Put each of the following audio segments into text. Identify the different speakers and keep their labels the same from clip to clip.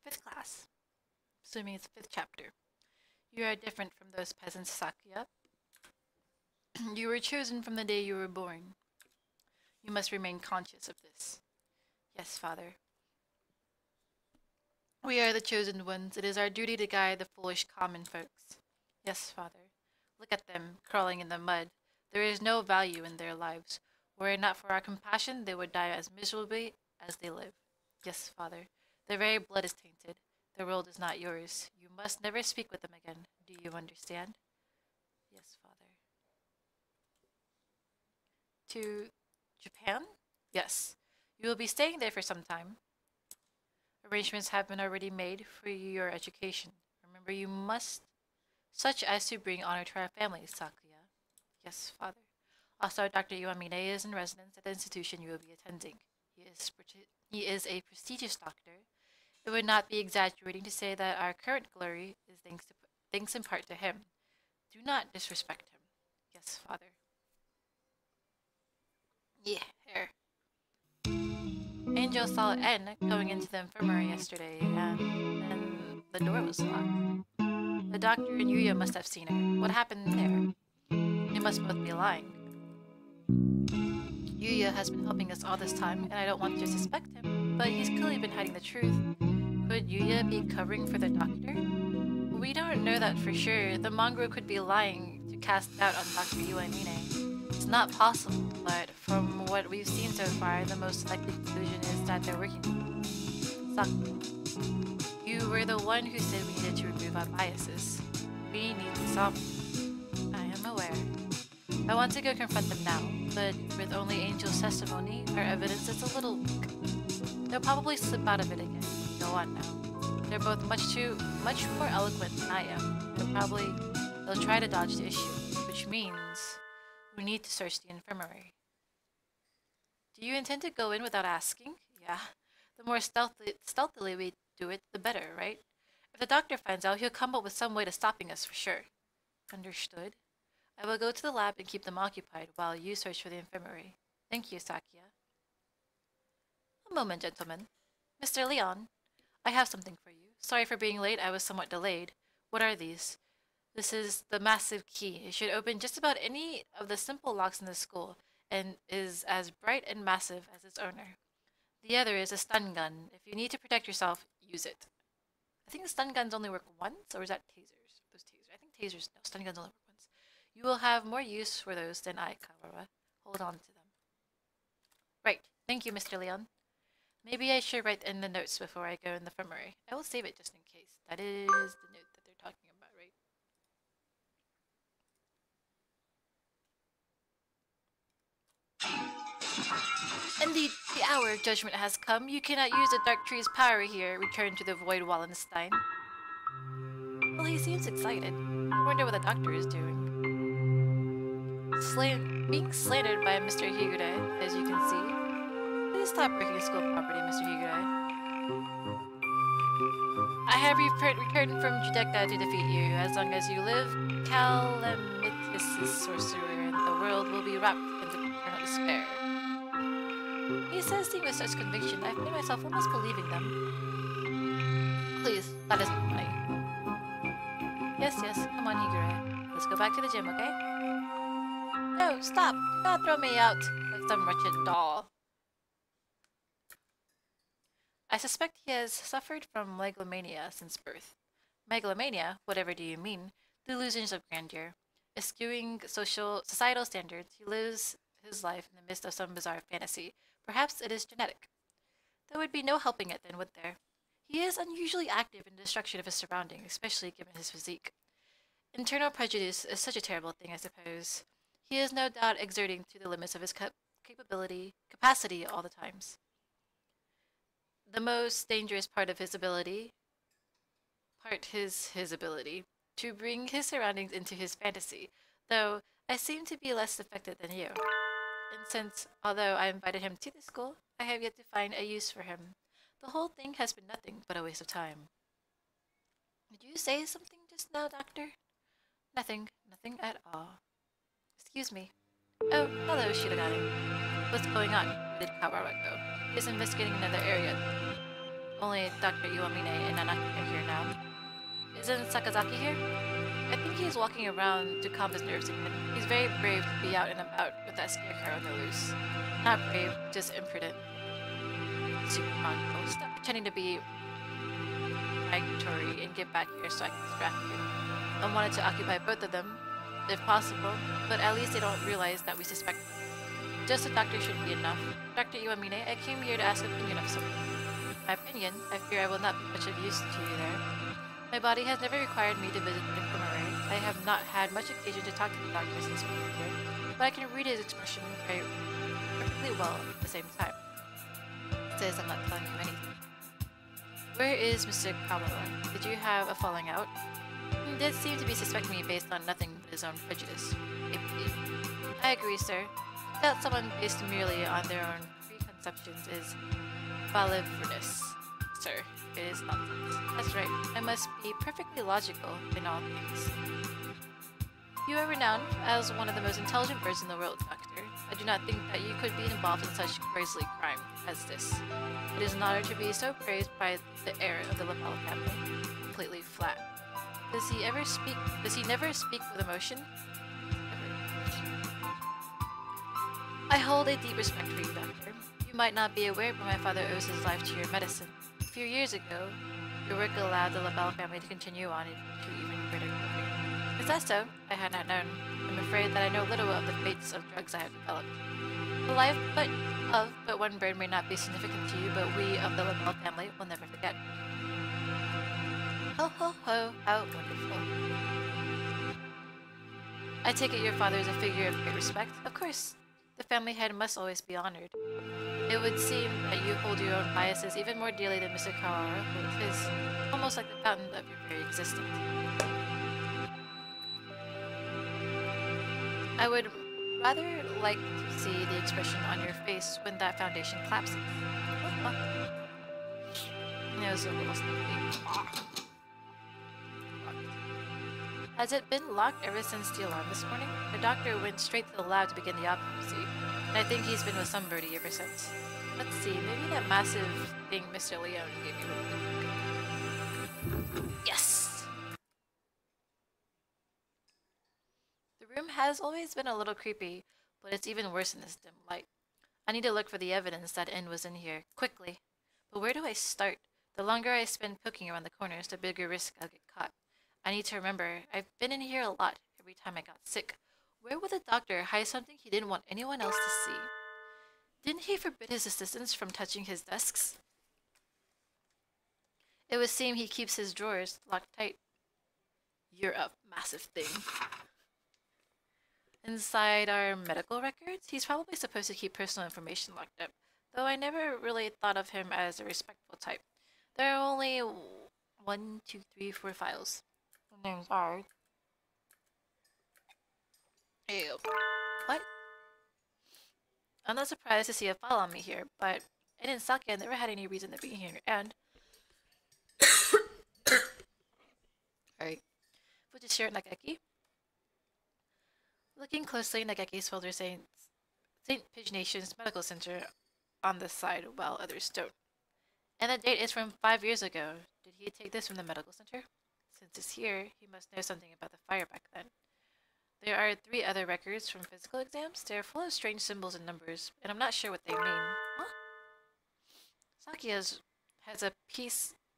Speaker 1: Fifth class. Assuming it's fifth chapter. You are different from those peasants, Sakya. You were chosen from the day you were born. You must remain conscious of this. Yes, father. We are the chosen ones. It is our duty to guide the foolish common folks. Yes, father. Look at them, crawling in the mud. There is no value in their lives. Were it not for our compassion, they would die as miserably as they live. Yes, father. Their very blood is tainted. The world is not yours. You must never speak with them again. Do you understand? Yes, father. To Japan? Yes. You will be staying there for some time. Arrangements have been already made for your education. Remember, you must, such as to bring honor to our family, Sakuya. Yes, father. Also, Dr. Iwamine is in residence at the institution you will be attending. He is a prestigious doctor. It would not be exaggerating to say that our current glory is thanks in part to him. Do not disrespect him. Yes, father. Yeah, here. Angel saw N going into the infirmary yesterday, and the door was locked. The doctor and Yuya must have seen her. What happened there? They must both be lying. Yuya has been helping us all this time, and I don't want to suspect him, but he's clearly been hiding the truth. Could Yuya be covering for the doctor? We don't know that for sure. The mongrel could be lying to cast doubt on Dr. Iwamine. It's not possible, but from what we've seen so far, the most likely conclusion is that they're working together. You were the one who said we needed to remove our biases. We need to solve them. I am aware. I want to go confront them now, but with only Angel's testimony, our evidence is a little weak. They'll probably slip out of it again. Go on now. They're both much more eloquent than I am. They'll try to dodge the issue, which means we need to search the infirmary. Do you intend to go in without asking? Yeah. The more stealthily we do it, the better, right? If the doctor finds out, he'll come up with some way to stopping us for sure. Understood. I will go to the lab and keep them occupied while you search for the infirmary. Thank you, Sakia. A moment, gentlemen. Mr. Leon, I have something for you. Sorry for being late, I was somewhat delayed. What are these? This is the massive key. It should open just about any of the simple locks in the school, and is as bright and massive as its owner. The other is a stun gun. If you need to protect yourself, use it. I think the stun guns only work once, or is that tasers? Those tasers. I think tasers, no, stun guns only work once. You will have more use for those than I, Kawara. Hold on to them. Right. Thank you, Mr. Leon. Maybe I should write in the notes before I go in the infirmary. I will save it just in case. That is the note that they're talking about, right? Indeed, the hour of judgment has come. You cannot use the Dark Tree's power here. Return to the Void Wallenstein. Well, he seems excited. I wonder what the doctor is doing. Being slandered by Mr. Higure, as you can see. Please stop breaking school property, Mr. Higure. I have returned from Judecca to defeat you. As long as you live, Calamitous is sorcerer, and the world will be wrapped in eternal despair. He says things with such conviction, I find myself almost believing them. Please, that isn't funny. Yes, come on, Higure. Let's go back to the gym, okay? No, stop! Do not throw me out like some wretched doll. I suspect he has suffered from megalomania since birth. Megalomania, whatever do you mean? Delusions of grandeur. Eschewing societal standards, he lives his life in the midst of some bizarre fantasy. Perhaps it is genetic. There would be no helping it then, would there? He is unusually active in the destruction of his surroundings, especially given his physique. Internal prejudice is such a terrible thing, I suppose. He is no doubt exerting to the limits of his capacity all the times. The most dangerous part of his ability to bring his surroundings into his fantasy, though I seem to be less affected than you. And since, although I invited him to the school, I have yet to find a use for him. The whole thing has been nothing but a waste of time. Did you say something just now, Doctor? Nothing at all. Excuse me. Oh, hello, Shirogane. What's going on? Where did Kawara go? He is investigating another area. Only Dr. Iwamine and Nanaki are here now. Isn't Sakazaki here? I think he's walking around to calm his nerves again. He's very brave to be out and about with that scarecrow on the loose. Not brave, just imprudent. Super Monko. Stop pretending to be migratory and get back here so I can distract you. I wanted to occupy both of them, if possible, but at least they don't realize that we suspect them. Just a doctor should be enough. Dr. Iwamine, I came here to ask an opinion of something. My opinion? I fear I will not be much of use to you there. My body has never required me to visit the infirmary. I have not had much occasion to talk to the doctor since we were here, but I can read his expression perfectly well at the same time. It says I'm not telling him anything. Where is Mr. Kawara? Did you have a falling out? He did seem to be suspecting me based on nothing but his own prejudice. I agree, sir. That someone based merely on their own preconceptions is fallivorous, sir. It is nonsense. That's right. I must be perfectly logical in all things. You are renowned as one of the most intelligent birds in the world, Doctor. I do not think that you could be involved in such grisly crime as this. It is an honor to be so praised by the heir of the Lapel family. Completely flat. Does he never speak with emotion? I hold a deep respect for you, Doctor. You might not be aware, but my father owes his life to your medicine. A few years ago, your work allowed the Labelle family to continue on into even greater glory. Is that so? I had not known. I'm afraid that I know little of the fates of drugs I have developed. The life but one bird may not be significant to you, but we of the Labelle family will never forget. Ho ho ho, how wonderful. I take it your father is a figure of great respect? Of course. The family head must always be honored. It would seem that you hold your own biases even more dearly than Mr. Kawara holds his, almost like the fountain of your very existence. I would rather like to see the expression on your face when that foundation collapses. It was a little snippy. Has it been locked ever since the alarm this morning? The doctor went straight to the lab to begin the autopsy, and I think he's been with somebody ever since. Let's see, maybe that massive thing Mr. Leone gave me. Yes! The room has always been a little creepy, but it's even worse in this dim light. I need to look for the evidence that N was in here, quickly. But where do I start? The longer I spend poking around the corners, the bigger risk I'll get caught. I need to remember, I've been in here a lot every time I got sick. Where would the doctor hide something he didn't want anyone else to see? Didn't he forbid his assistants from touching his desks? It would seem he keeps his drawers locked tight. You're a massive thing. Inside our medical records, he's probably supposed to keep personal information locked up, though I never really thought of him as a respectful type. There are only 1, 2, 3, 4 files. The names are... Ew. What? I'm not surprised to see a file on me here, but I in Sake never had any reason to be here, and... Alright. Fujishiro Nageki. Looking closely, Nageki's folder saying St. Pignation's Medical Center on the side, while others don't. And the date is from 5 years ago. Did he take this from the medical center? Since it's here, he must know something about the fire back then. There are 3 other records from physical exams. They're full of strange symbols and numbers, and I'm not sure what they mean. Huh? Saki has a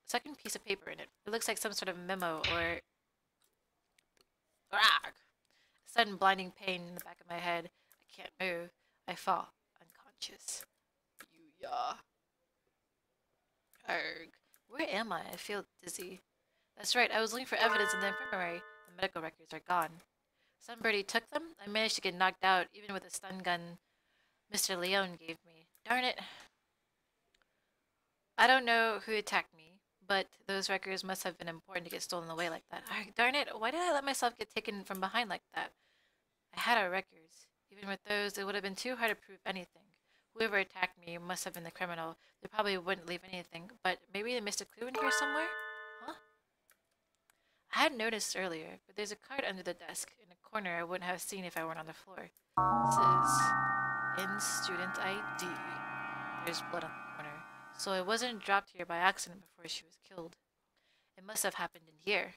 Speaker 1: second piece of paper in it. It looks like some sort of memo or... Rag! Sudden blinding pain in the back of my head. I can't move. I fall unconscious. Yuya. Arg. Where am I? I feel dizzy. That's right, I was looking for evidence in the infirmary. The medical records are gone. Somebody took them? I managed to get knocked out, even with the stun gun Mr. Leone gave me. Darn it. I don't know who attacked me, but those records must have been important to get stolen away like that. Arg, darn it, why did I let myself get taken from behind like that? I had our records. Even with those, it would have been too hard to prove anything. Whoever attacked me must have been the criminal. They probably wouldn't leave anything, but maybe they missed a clue in here somewhere? Huh? I hadn't noticed earlier, but there's a card under the desk in a corner I wouldn't have seen if I weren't on the floor. It says, in student ID. There's blood on the corner. So it wasn't dropped here by accident before she was killed. It must have happened in here.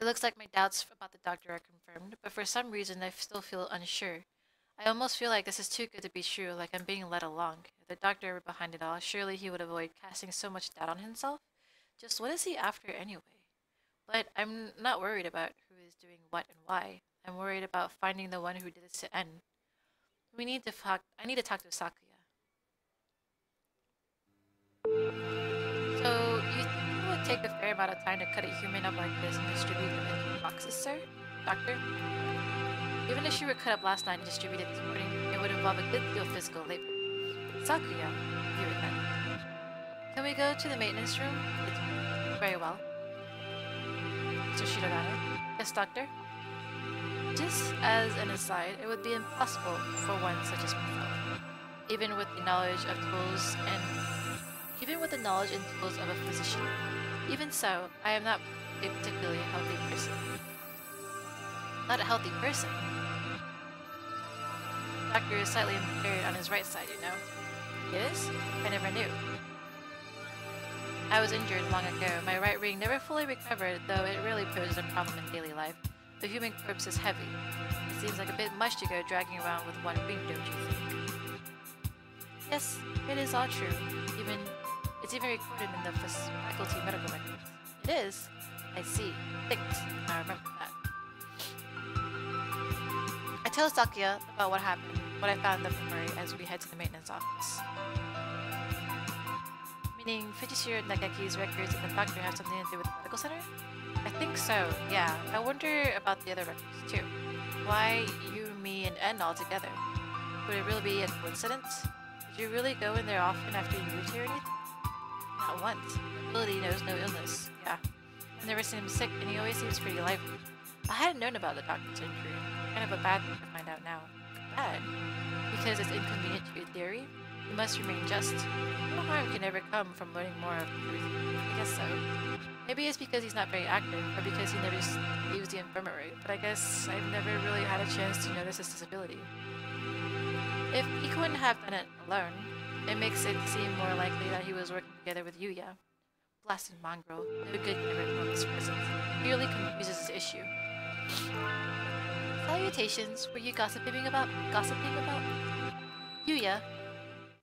Speaker 1: It looks like my doubts about the doctor are confirmed, but for some reason I still feel unsure. I almost feel like this is too good to be true, like I'm being led along. If the doctor were behind it all, surely he would avoid casting so much doubt on himself. Just what is he after anyway? But I'm not worried about who is doing what and why. I'm worried about finding the one who did this to end. I need to talk to Sakuya. So, you think it would take a fair amount of time to cut a human up like this and distribute them into boxes, sir? Doctor? Even if she were cut up last night and distributed this morning, it would involve a good deal of physical labor. Sakuya, you again. Can we go to the maintenance room? It's very well. Mr. Shirogane? Yes, doctor? Just as an aside, it would be impossible for one such as myself, even with the knowledge of tools and even with the knowledge and tools of a physician. Even so, I am not a particularly healthy person. Not a healthy person. The doctor is slightly impaired on his right side, you know. He is? I never knew. I was injured long ago. My right ring never fully recovered, though it really poses a problem in daily life. The human corpse is heavy. It seems like a bit much to go dragging around with one ring, don't you think? Yes, it is all true. It's even recorded in the faculty medical records. It is? I see. Thanks. I remember that. I tell Sakuya about what happened, what I found in the infirmary as we head to the maintenance office. Meaning Fujishiro Nagaki's records and the doctor have something to do with the medical center? I think so, yeah. I wonder about the other records, too. Why you, me, and N all together? Would it really be a coincidence? Did you really go in there often after you moved here or anything? Not once. Ability knows no illness, yeah. I've never seen him sick, and he always seems pretty lively. I hadn't known about the doctor's injury. Kind of a bad thing to find out now. Bad? Because it's inconvenient to your theory? You must remain just. No harm can ever come from learning more of the truth. I guess so. Maybe it's because he's not very active, or because he never leaves the infirmary, but I guess I've never really had a chance to notice his disability. If he couldn't have done it alone, it makes it seem more likely that he was working together with Yuya. Blasted mongrel. No good can ever come of his presence. He really confuses his issue. Salutations. Were you gossiping about? Yuya?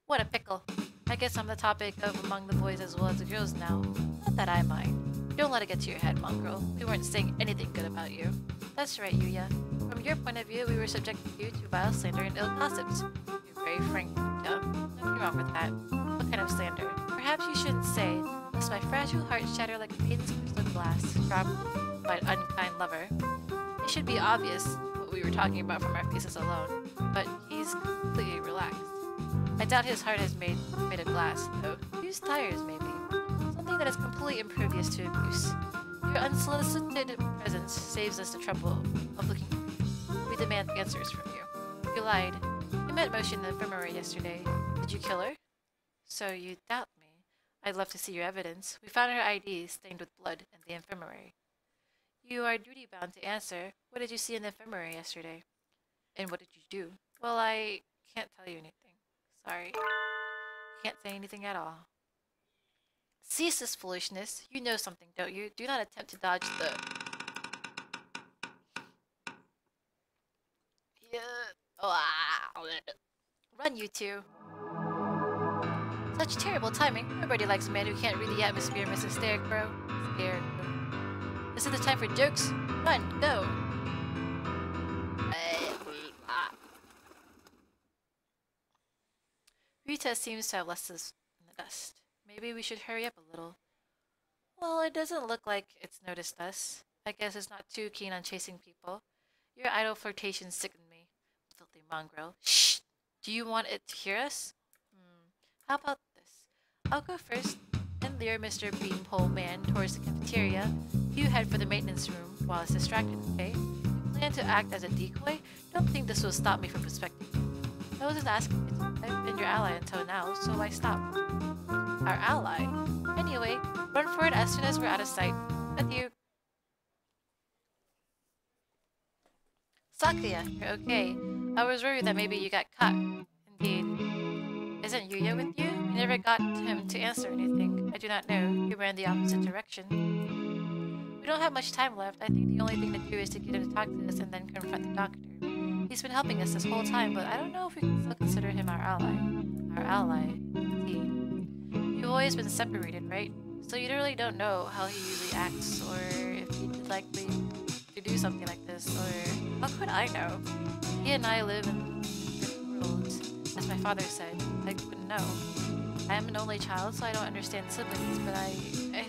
Speaker 1: What a pickle. I guess I'm the topic of among the boys as well as the girls now. Not that I mind. Don't let it get to your head, mongrel. We weren't saying anything good about you. That's right, Yuya. From your point of view, we were subjecting you to vile slander and ill gossips. You're very frank, Yuya. Nothing wrong with that. What kind of slander? Perhaps you shouldn't say, lest my fragile heart shatter like a maiden's crystal glass, dropped by an unkind lover. It should be obvious what we were talking about from our faces alone, but he's completely relaxed. I doubt his heart is made of glass, though. Used tires, maybe. Something that is completely impervious to abuse. Your unsolicited presence saves us the trouble of looking for you. We demand answers from you. You lied. You met Enmoshin in the infirmary yesterday. Did you kill her? So you doubt me. I'd love to see your evidence. We found her ID stained with blood in the infirmary. You are duty-bound to answer. What did you see in the infirmary yesterday? And what did you do? Well, I can't tell you anything. Sorry. Can't say anything at all. Cease this foolishness. You know something, don't you? Do not attempt to dodge the... Yeah. Oh, run, you two. Such terrible timing. Nobody likes a man who can't read the atmosphere, Mrs. Scarecrow. This is the time for jokes. Run, go. Rita seems to have left us in the dust. Maybe we should hurry up a little. Well, it doesn't look like it's noticed us. I guess it's not too keen on chasing people. Your idle flirtations sicken me. Filthy mongrel. Shh! Do you want it to hear us? How about this? I'll go first and lure Mr. Beanpole Man towards the cafeteria. You head for the maintenance room while it's distracted, okay? You plan to act as a decoy? Don't think this will stop me from prospecting you. I wasn't asking you to. I've been your ally until now, so why stop? Our ally? Anyway, run for it as soon as we're out of sight. Adieu. Sakuya, you're okay. I was worried that maybe you got caught. Indeed. Isn't Yuya with you? I never got him to answer anything. I do not know. He ran the opposite direction. We don't have much time left. I think the only thing to do is to get him to talk to us and then confront the doctor. He's been helping us this whole time, but I don't know if we can still consider him our ally. Our ally, indeed. You've always been separated, right? So you really don't know how he usually acts, or if he'd likely to do something like this, or how could I know? He and I live in different worlds. As my father said, I wouldn't know. I am an only child, so I don't understand siblings, but I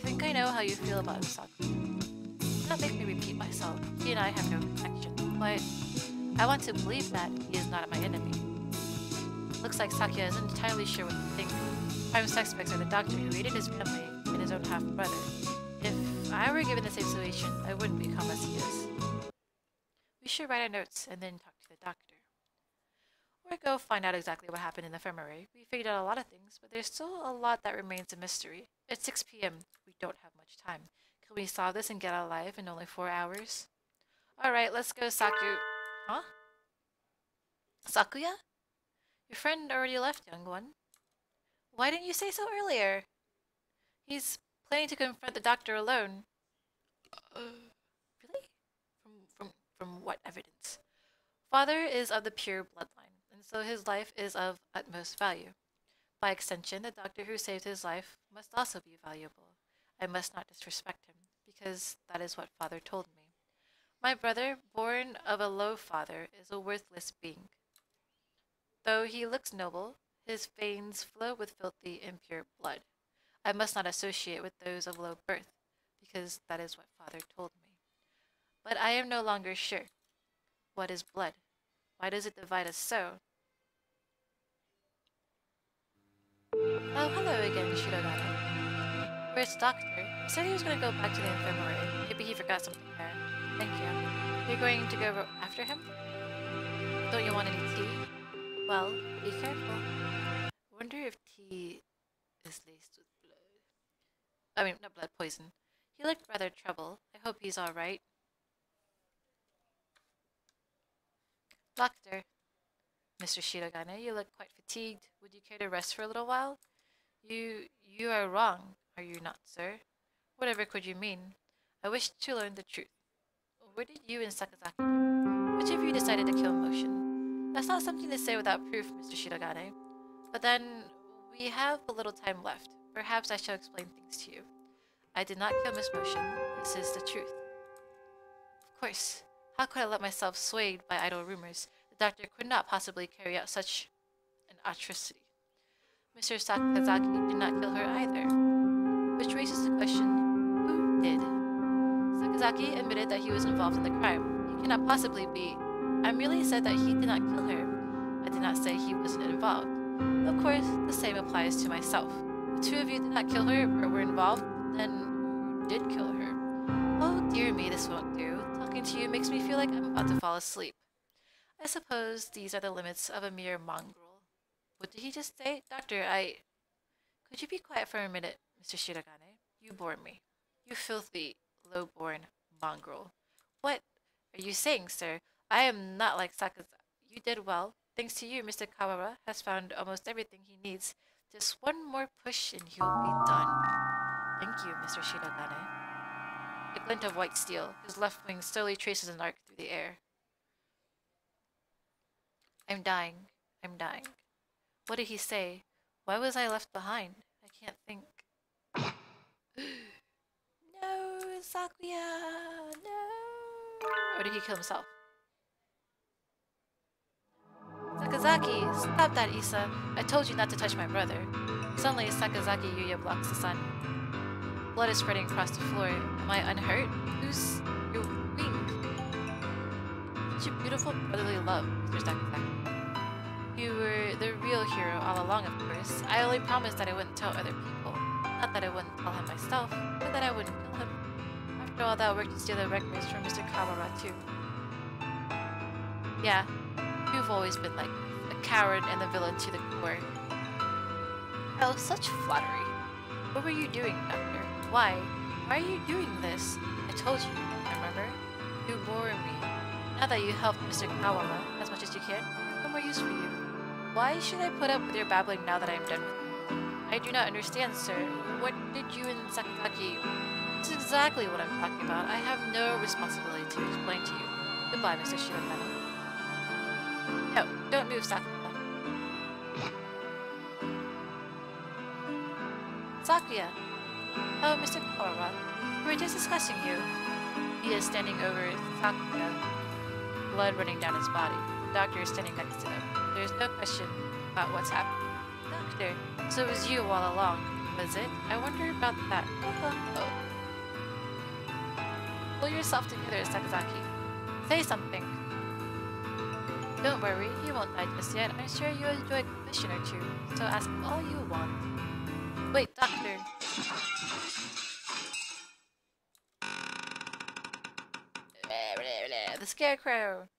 Speaker 1: think I know how you feel about Saku. Do not make me repeat myself. He and I have no connection, but I want to believe that he is not my enemy. Looks like Sakuya isn't entirely sure what to think. Prime suspects are the doctor who raided his family and his own half-brother. If I were given the same situation, I wouldn't become as he is. We should write our notes and then talk to the doctor. Or go find out exactly what happened in the infirmary. We figured out a lot of things, but there's still a lot that remains a mystery. It's 6 p.m. We don't have much time. Can we solve this and get out alive in only 4 hours? Alright, let's go, Huh? Sakuya? Your friend already left, young one. Why didn't you say so earlier? He's planning to confront the doctor alone. Really? From what evidence? Father is of the pure bloodline, and so his life is of utmost value. By extension, the doctor who saved his life must also be valuable. I must not disrespect him, because that is what father told me. My brother, born of a low father, is a worthless being. Though he looks noble, his veins flow with filthy, impure blood. I must not associate with those of low birth, because that is what father told me. But I am no longer sure. What is blood? Why does it divide us so? Oh, hello again, Shirogane. Where's the doctor? He said he was going to go back to the infirmary. Maybe he forgot something there. Thank you. You're going to go after him? Don't you want any tea? Well, be careful. Wonder if tea is laced with blood. I mean, not blood, poison. He looked rather troubled. I hope he's alright. Doctor. Mr. Shirogane, you look quite fatigued. Would you care to rest for a little while? You are wrong, are you not, sir? Whatever could you mean? I wish to learn the truth. What did you and Sakazaki do? Which of you decided to kill Enmoshin? That's not something to say without proof, Mr. Shirogane. But then, we have a little time left. Perhaps I shall explain things to you. I did not kill Miss Motion. This is the truth. Of course. How could I let myself swayed by idle rumors? The doctor could not possibly carry out such an atrocity. Mr. Sakazaki did not kill her either. Which raises the question, who did? Sakazaki admitted that he was involved in the crime. He cannot possibly be. I merely said that he did not kill her. I did not say he wasn't involved. Of course, the same applies to myself. The two of you did not kill her or were involved, then who did kill her? Oh dear me, this won't do. Talking to you makes me feel like I'm about to fall asleep. I suppose these are the limits of a mere mongrel. What did he just say? Doctor, Could you be quiet for a minute, Mr. Shirogane? You bore me. You filthy, low-born mongrel. What are you saying, sir? I am not like Sakazaki. You did well. Thanks to you, Mr. Kawara has found almost everything he needs. Just one more push and he'll be done. Thank you, Mr. Shirogane. A glint of white steel. His left wing slowly traces an arc through the air. I'm dying. I'm dying. What did he say? Why was I left behind? I can't think. No, Sakuya! No! Or did he kill himself? Sakazaki! Stop that, Issa! I told you not to touch my brother. Suddenly, Sakazaki Yuya blocks the sun. Blood is spreading across the floor. Am I unhurt? Who's your wing? Such a beautiful brotherly love, Mr. Sakazaki. You were the real hero all along, of course. I only promised that I wouldn't tell other people. Not that I wouldn't tell him myself, but that I wouldn't kill him. After all that work to steal the records from Mr. Kawara, too. Yeah, you've always been like a coward and a villain to the core. Oh, such flattery. What were you doing, Doctor? Why? Why are you doing this? I told you, remember? You bore me. Now that you helped Mr. Kawara as much as you can, I have no more use for you. Why should I put up with your babbling now that I am done with you? I do not understand, sir. What did you and Sakazaki... That's exactly what I'm talking about. I have no responsibility to explain to you. Goodbye, Mr. Shiromano. No, don't move, Sakuya. Sakuya! Oh, Mr. Kawawa. We were just discussing you. He is standing over Sakuya, blood running down his body. The doctor is standing next to them. There's no question about what's happening. Doctor, so it was you all along, was it? I wonder about that. Oh. Pull yourself together, Sakazaki. Say something. Don't worry, he won't die just yet. I'm sure you enjoyed a mission or two, so ask all you want. Wait, Doctor. The Scarecrow!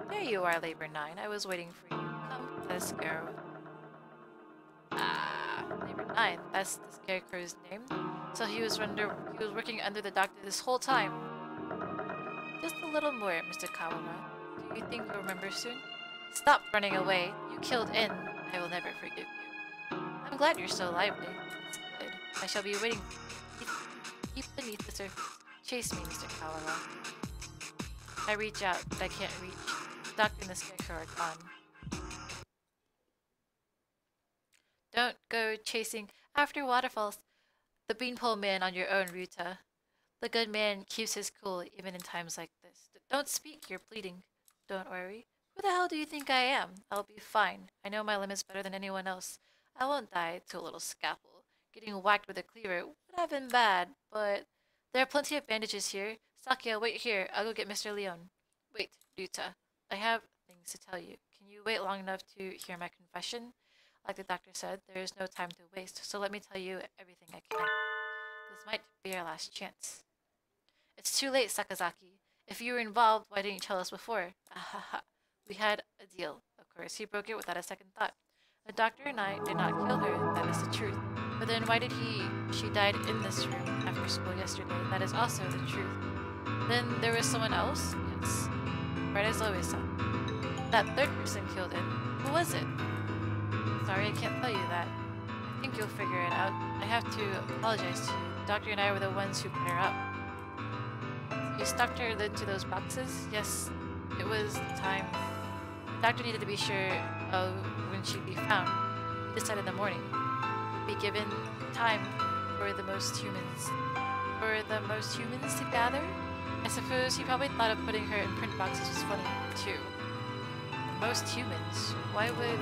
Speaker 1: There you are, Labor 9. I was waiting for you. Come, said the Scarecrow. Labor 9. That's the Scarecrow's name. So he was working under the doctor this whole time. Just a little more, Mr. Kawama. Do you think you'll remember soon? Stop running away. You killed In. I will never forgive you. I'm glad you're so lively. That's good. I shall be waiting for you. Deep beneath the surface. Chase me, Mr. Kawama. I reach out, but I can't reach. The doctor and the Scarecrow are gone. Don't go chasing after waterfalls. The beanpole man on your own, Ruta. The good man keeps his cool even in times like this. Don't speak, you're bleeding. Don't worry. Who the hell do you think I am? I'll be fine. I know my limits better than anyone else. I won't die to a little scalpel. Getting whacked with a cleaver would have been bad, but there are plenty of bandages here. Sakuya, wait here. I'll go get Mr. Leon. Wait, Ruta. I have things to tell you. Can you wait long enough to hear my confession? Like the doctor said, there is no time to waste, so let me tell you everything I can. This might be our last chance. It's too late, Sakazaki. If you were involved, why didn't you tell us before? Ahaha. We had a deal. Of course, he broke it without a second thought. The doctor and I did not kill her, that is the truth. But then why did she died in this room after school yesterday? That is also the truth. Then there was someone else? Yes. Right as always said. That third person killed him. Who was it? Sorry, I can't tell you that. I think you'll figure it out. I have to apologize to you. The doctor and I were the ones who put her up. So you stuck her into those boxes? Yes, it was the time. The doctor needed to be sure of when she'd be found. He decided in the morning. Would be given time for the most humans. To gather? I suppose he probably thought of putting her in print boxes was funny, too. The most humans? Why would...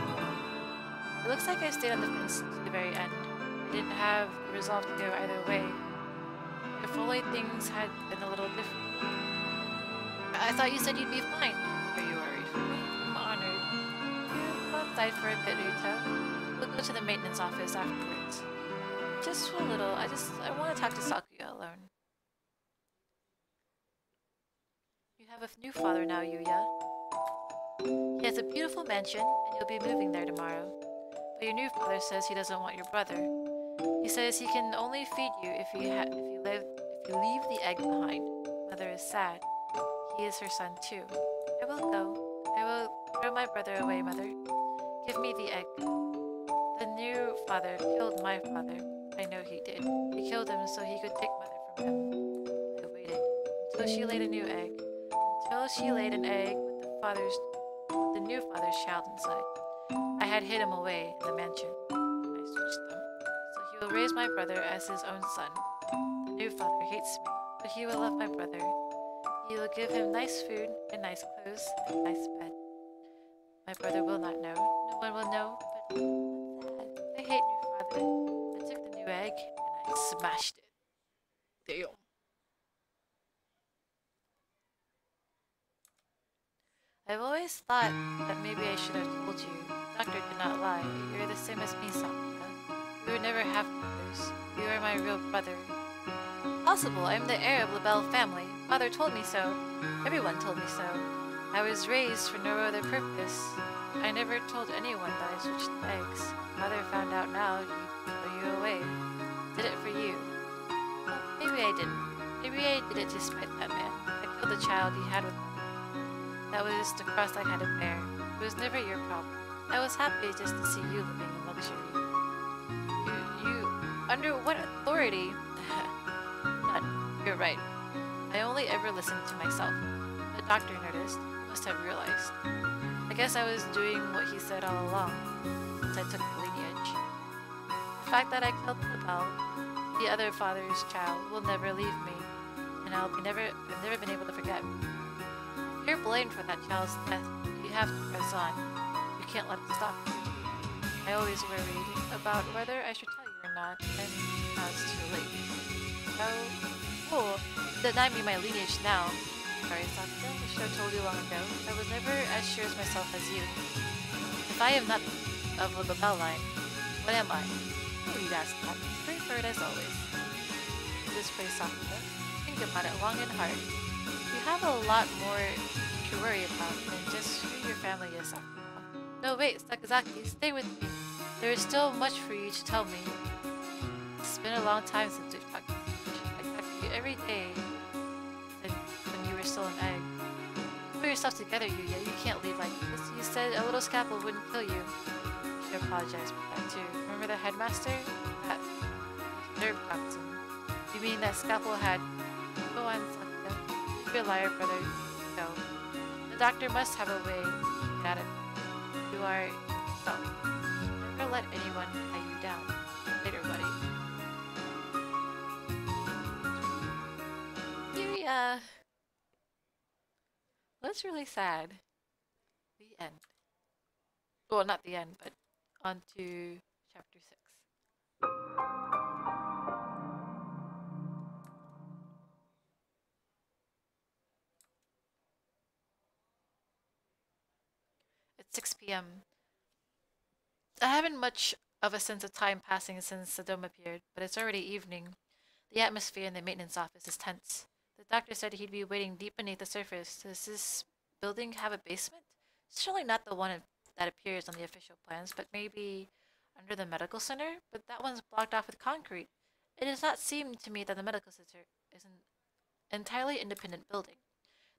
Speaker 1: It looks like I stayed on the fence to the very end. I didn't have the resolve to go either way. If only things had been a little different. I thought you said you'd be fine. Are you worried for me? I'm honored. You go outside for a bit, Ruta. We'll go to the maintenance office afterwards. Just for a little. I want to talk to Sakuya alone. You have a new father now, Yuya. He has a beautiful mansion, and you'll be moving there tomorrow. But your new father says he doesn't want your brother. He says he can only feed you if you leave the egg behind. Mother is sad. He is her son too. I will go. I will throw my brother away, Mother. Give me the egg. The new father killed my father. I know he did. He killed him so he could take Mother from him. I waited until she laid a new egg. Until she laid an egg with the new father's child inside. I had hid him away in the mansion. I switched them. So he will raise my brother as his own son. The new father hates me, but he will love my brother. He will give him nice food and nice clothes and a nice bed. My brother will not know. No one will know, but what's that? I hate new father. I took the new egg and I smashed it. Damn. I've always thought that maybe I should have told you. The doctor did not lie. You're the same as me, Sakuya. We were never half-brothers. You are my real brother. Possible. I'm the heir of LaBelle family. Father told me so. Everyone told me so. I was raised for no other purpose. I never told anyone that I switched the eggs. Mother found out now, you'd throw you away. Did it for you. Well, maybe I didn't. Maybe I did it to spite that man. I killed the child he had with me. That was the cross I had to bear. It was never your problem. I was happy just to see you living in luxury. Under what authority? None. You're right. I only ever listened to myself. The doctor noticed. He must have realized. I guess I was doing what he said all along, since I took the lineage. The fact that I killed Bell, the other father's child, will never leave me, and I've never been able to forget. If you're blamed for that child's death, you have to press on. You can't let it stop you. I always worried about whether I should tell you or not, and now it's too late. Oh, cool. Deny me my lineage now. Sorry, Sakura, I should have told you long ago. I was never as sure as myself as you. If I am not of the Bell line, what am I? Oh, you'd ask that. Straightforward as always. This phrase, Sakura. Think about it long and hard. You have a lot more to worry about than just who your family is, Sakura. No, wait, Sakazaki, stay with me. There is still much for you to tell me. It's been a long time since we've talked. I talk to you every day when you were still an egg. Put yourself together, Yuya. You can't leave like this. You said a little scalpel wouldn't kill you. You should apologize for that too. Remember the headmaster? That third captain. You mean that scalpel had... Go on, Sakura. You're a liar, brother. No. The doctor must have a way to get at it. You are... So. Never let anyone tie you down. Later, buddy. Yuya! That's really sad. The end. Well, not the end, but on to chapter 6. It's 6 p.m. I haven't much of a sense of time passing since the dome appeared, but it's already evening. The atmosphere in the maintenance office is tense. The doctor said he'd be waiting deep beneath the surface. Does this building have a basement? It's surely not the one that appears on the official plans, but maybe under the medical center? But that one's blocked off with concrete. It does not seem to me that the medical center is an entirely independent building.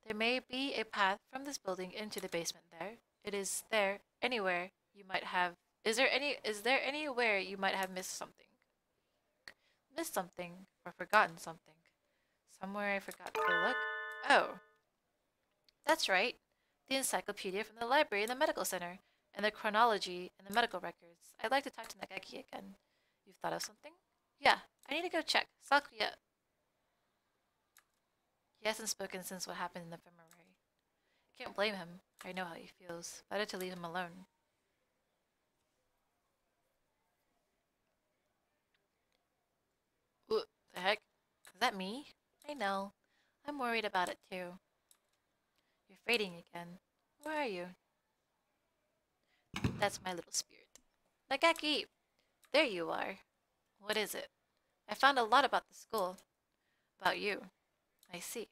Speaker 1: There may be a path from this building into the basement there. It is there anywhere you might have... Is there anywhere you might have missed something? Missed something or forgotten something? Somewhere I forgot to look? Oh. That's right. The encyclopedia from the library in the medical center, and the chronology in the medical records. I'd like to talk to Nagaki again. You've thought of something? Yeah, I need to go check. Sakuya. He hasn't spoken since what happened in the infirmary. I can't blame him. I know how he feels. Better to leave him alone. What the heck? Is that me? I know. I'm worried about it too. You're fading again. Where are you? That's my little spirit. Nagaki! There you are. What is it? I found a lot about the school. About you. I see.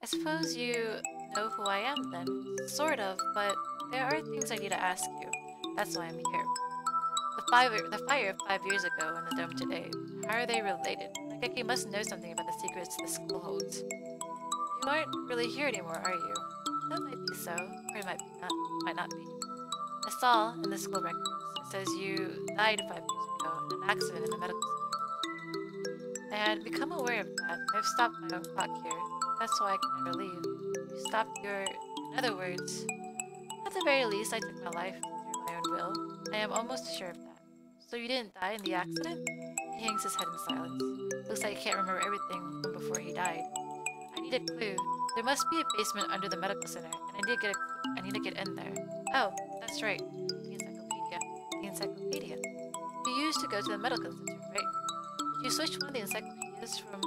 Speaker 1: I suppose you know who I am then. Sort of, but there are things I need to ask you. That's why I'm here. The fire of 5 years ago and the dome today. How are they related? Nagaki must know something about the secrets the school holds. You aren't really here anymore, are you? That might be so, or it might not be. I saw in the school records, it says you died 5 years ago in an accident in the medical center. I had become aware of that. I've stopped my own clock here. That's why I can never leave. You stopped your... In other words, at the very least, I took my life through my own will. I am almost sure of that. So you didn't die in the accident? He hangs his head in silence. Looks like he can't remember everything from before he died. I need a clue. There must be a basement under the medical center, and I need to get in there. Oh, that's right. The encyclopedia. The encyclopedia. You used to go to the medical center, right? Did you switch one of the encyclopedias from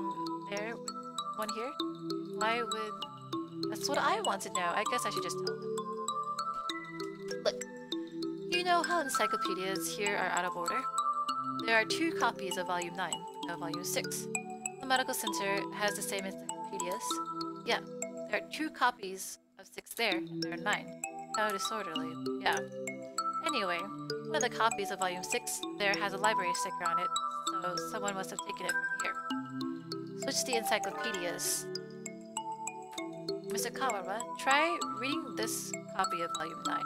Speaker 1: there with one here? Why would... That's what I want to know. I guess I should just tell him. Look. You know how encyclopedias here are out of order? There are 2 copies of Volume 9, no Volume 6. The medical center has the same encyclopedias. Yeah, there are 2 copies of 6 there, and there are 9. How disorderly. Yeah. Anyway, one of the copies of Volume 6 there has a library sticker on it, so someone must have taken it from here. Switch the encyclopedias. Mr. Kawara, try reading this copy of Volume 9.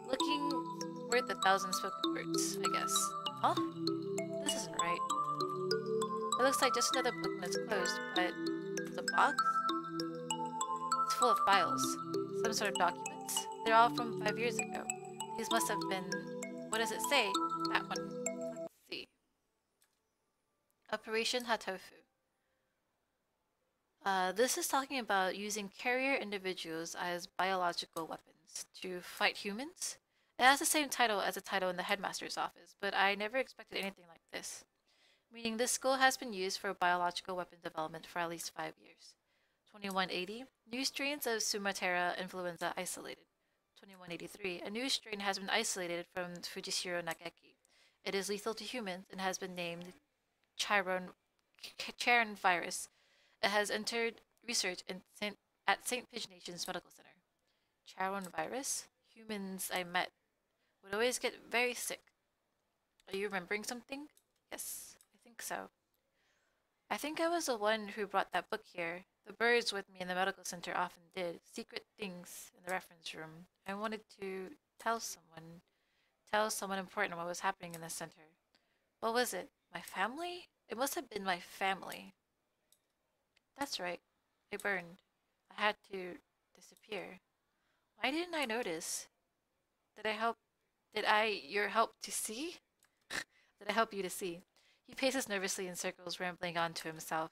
Speaker 1: Looking worth 1,000 spoken words, I guess. Huh? This isn't right. It looks like just another book when it's closed, but the box? It's full of files. Some sort of documents. They're all from 5 years ago. These must have been... What does it say? That one. Let's see. Operation Hatofu. This is talking about using carrier individuals as biological weapons to fight humans. It has the same title as the title in the headmaster's office, but I never expected anything like this. Meaning this school has been used for biological weapon development for at least 5 years. 2180, new strains of Sumatera influenza isolated. 2183, a new strain has been isolated from Fujishiro Nageki. It is lethal to humans and has been named Chiron virus. It has entered research at St. Pagination's Medical Center. Chiron virus? Humans I met would always get very sick. Are you remembering something? Yes, I think so. I think I was the one who brought that book here. The birds with me in the medical center often did secret things in the reference room. I wanted to tell someone important what was happening in the center. What was it? My family? It must have been my family. That's right. I burned. I had to disappear. Why didn't I notice? Did I help? Did I your help to see? Did I help you to see? He paces nervously in circles, rambling on to himself.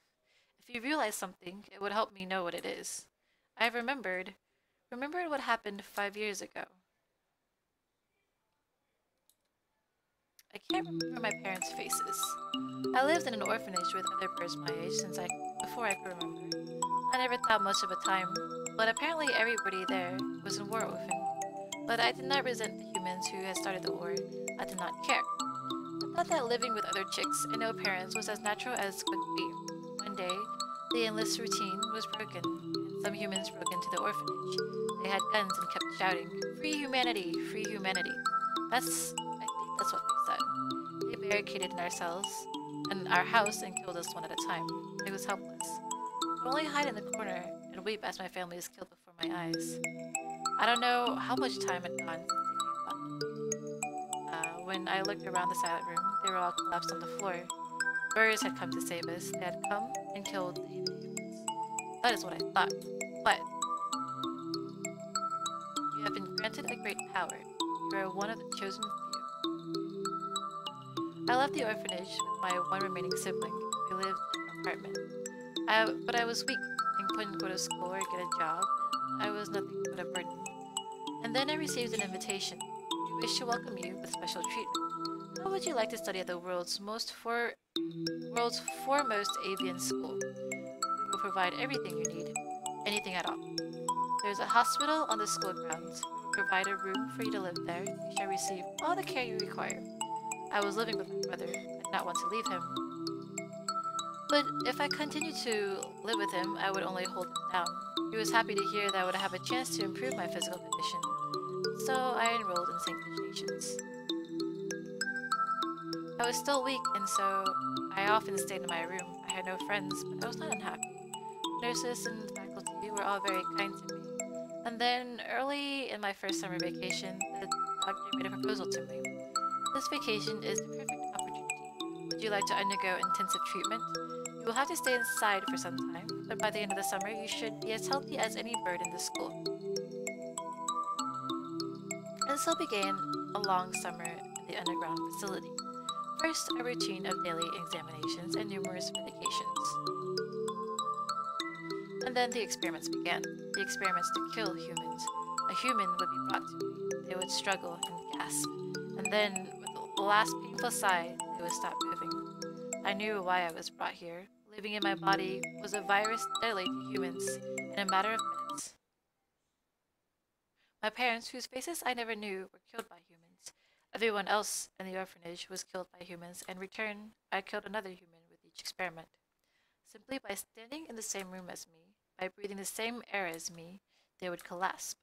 Speaker 1: If you realize something, it would help me know what it is. I remembered what happened 5 years ago. I can't remember my parents' faces. I lived in an orphanage with other birds my age before I could remember. I never thought much of a time, but apparently everybody there was in war orphan. But I did not resent the humans who had started the war. I did not care. I thought that living with other chicks and no parents was as natural as could be. One day, the endless routine was broken, and some humans broke into the orphanage. They had guns and kept shouting, "Free humanity! Free humanity!" I think that's what they said. They barricaded in our house and killed us one at a time. It was helpless. I could only hide in the corner and weep as my family was killed before my eyes. I don't know how much time had gone since they came up. When I looked around the silent room, they were all collapsed on the floor. Birds had come to save us. They had come and killed the humans. That is what I thought. But you have been granted a great power. You are one of the chosen few. I left the orphanage with my one remaining sibling. We lived in an apartment. But I was weak and couldn't go to school or get a job. I was nothing but a burden. And then I received an invitation. We wish to welcome you with special treatment. How would you like to study at the world's foremost avian school? We will provide everything you need, anything at all. There's a hospital on the school grounds. We will provide a room for you to live there. You shall receive all the care you require. I was living with my brother. I did not want to leave him. But if I continued to live with him, I would only hold him down. He was happy to hear that I would have a chance to improve my physical condition. So I enrolled in St. Pagination's. I was still weak, and so I often stayed in my room. I had no friends, but I was not unhappy. Nurses and faculty were all very kind to me. And then, early in my first summer vacation, the doctor made a proposal to me. This vacation is the perfect opportunity. Would you like to undergo intensive treatment? You will have to stay inside for some time, but by the end of the summer, you should be as healthy as any bird in the school. And so began a long summer in the underground facility. First, a routine of daily examinations and numerous medications. And then the experiments began. The experiments to kill humans. A human would be brought to me. They would struggle and gasp. And then, with the last painful sigh, they would stop moving. I knew why I was brought here. Living in my body was a virus deadly to humans in a matter of minutes. My parents, whose faces I never knew, were killed by humans. Everyone else in the orphanage was killed by humans, and in return, I killed another human with each experiment. Simply by standing in the same room as me, by breathing the same air as me, they would collapse.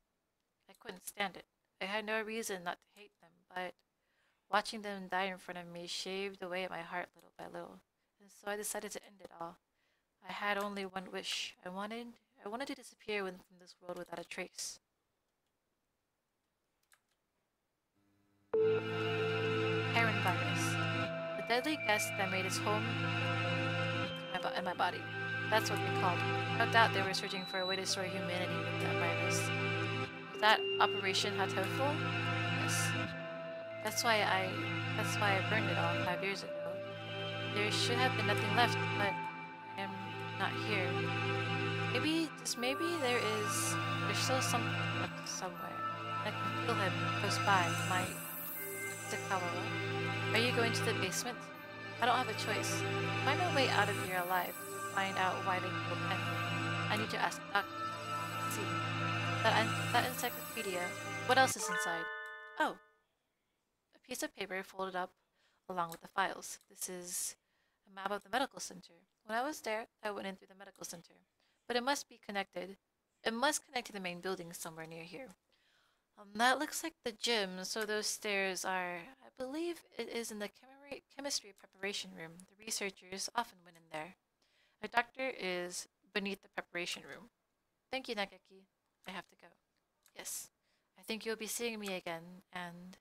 Speaker 1: I couldn't stand it. I had no reason not to hate them, but watching them die in front of me shaved away at my heart little by little, and so I decided to end it all. I had only one wish. I wanted to disappear from this world without a trace. deadly gas that made its home in my body. That's what they called. No doubt they were searching for a way to destroy humanity with that virus. Was that Operation Hatoful? Yes. That's why I burned it all 5 years ago. There should have been nothing left, but I am not here. Maybe, just maybe there's still something left somewhere. I can feel him close by. My Sakawa. Are you going to the basement? I don't have a choice. Find a way out of here alive to find out why they killed Pen. I need to ask the doctor. Let's see. That encyclopedia. What else is inside? Oh, a piece of paper folded up along with the files. This is a map of the medical center. When I was there, I went in through the medical center. But it must be connected. It must connect to the main building somewhere near here. That looks like the gym, so those stairs are, I believe it is in the chemistry preparation room. The researchers often went in there. A doctor is beneath the preparation room. Thank you, Nageki. I have to go. Yes. I think you'll be seeing me again, and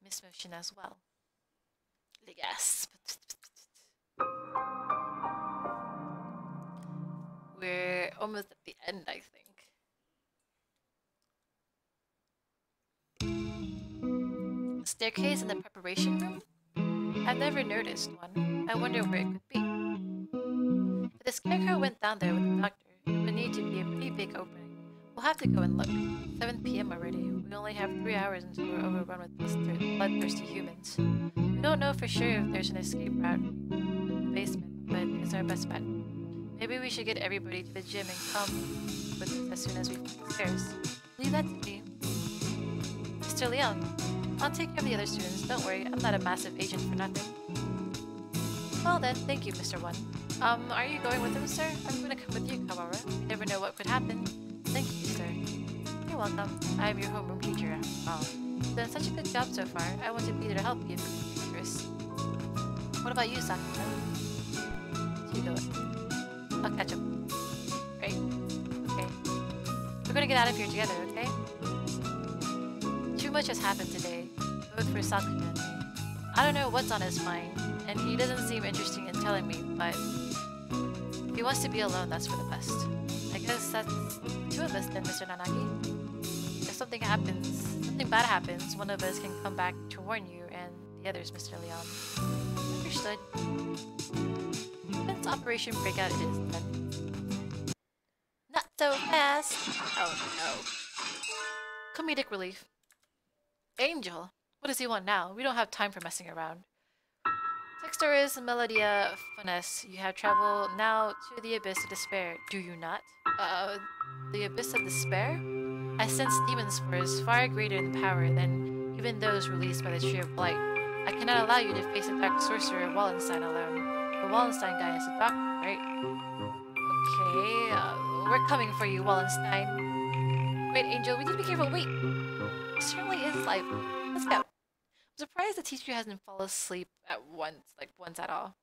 Speaker 1: Miss Motion as well. Yes. We're almost at the end, I think. Staircase in the preparation room? I've never noticed one. I wonder where it could be. If the scarecrow went down there with the doctor, it would need to be a pretty big opening. We'll have to go and look. 7 p.m. already. We only have 3 hours until we're overrun with bloodthirsty humans. We don't know for sure if there's an escape route in the basement, but it's our best bet. Maybe we should get everybody to the gym and come with us as soon as we find the stairs. Leave that to me. Mr. Leon, I'll take care of the other students. Don't worry, I'm not a massive agent for nothing. Well then, thank you, Mr. One. Are you going with him, sir? I'm gonna come with you, Kawara. You never know what could happen. Thank you, sir. You're welcome. I'm your homeroom teacher after all. You've done such a good job so far. I want to be there to help you if it's dangerous. What about you, Sakura? You go with. I'll catch up. Right? Okay. We're gonna get out of here together, okay? Too much has happened today, both for Sakura and me. I don't know what's on his mind, and he doesn't seem interested in telling me, but if he wants to be alone, that's for the best. I guess that's 2 of us then, Mr. Nanagi. If something bad happens, one of us can come back to warn you, and the other's Mr. Leon. Understood. Defense Operation Breakout it is then. Not so fast! Oh no. Comedic relief. Angel! What does he want now? We don't have time for messing around. Textoris Melodia Finesse. You have traveled now to the Abyss of Despair, do you not? The Abyss of Despair? I sense demon spores far greater in power than even those released by the Tree of Blight. I cannot allow you to face the Dark Sorcerer Wallenstein alone. The Wallenstein guy is a doctor, right? Okay, we're coming for you, Wallenstein. Wait, Angel, we need to be careful. Wait! It certainly is life. Let's go. I'm surprised the teacher hasn't fallen asleep at once at all.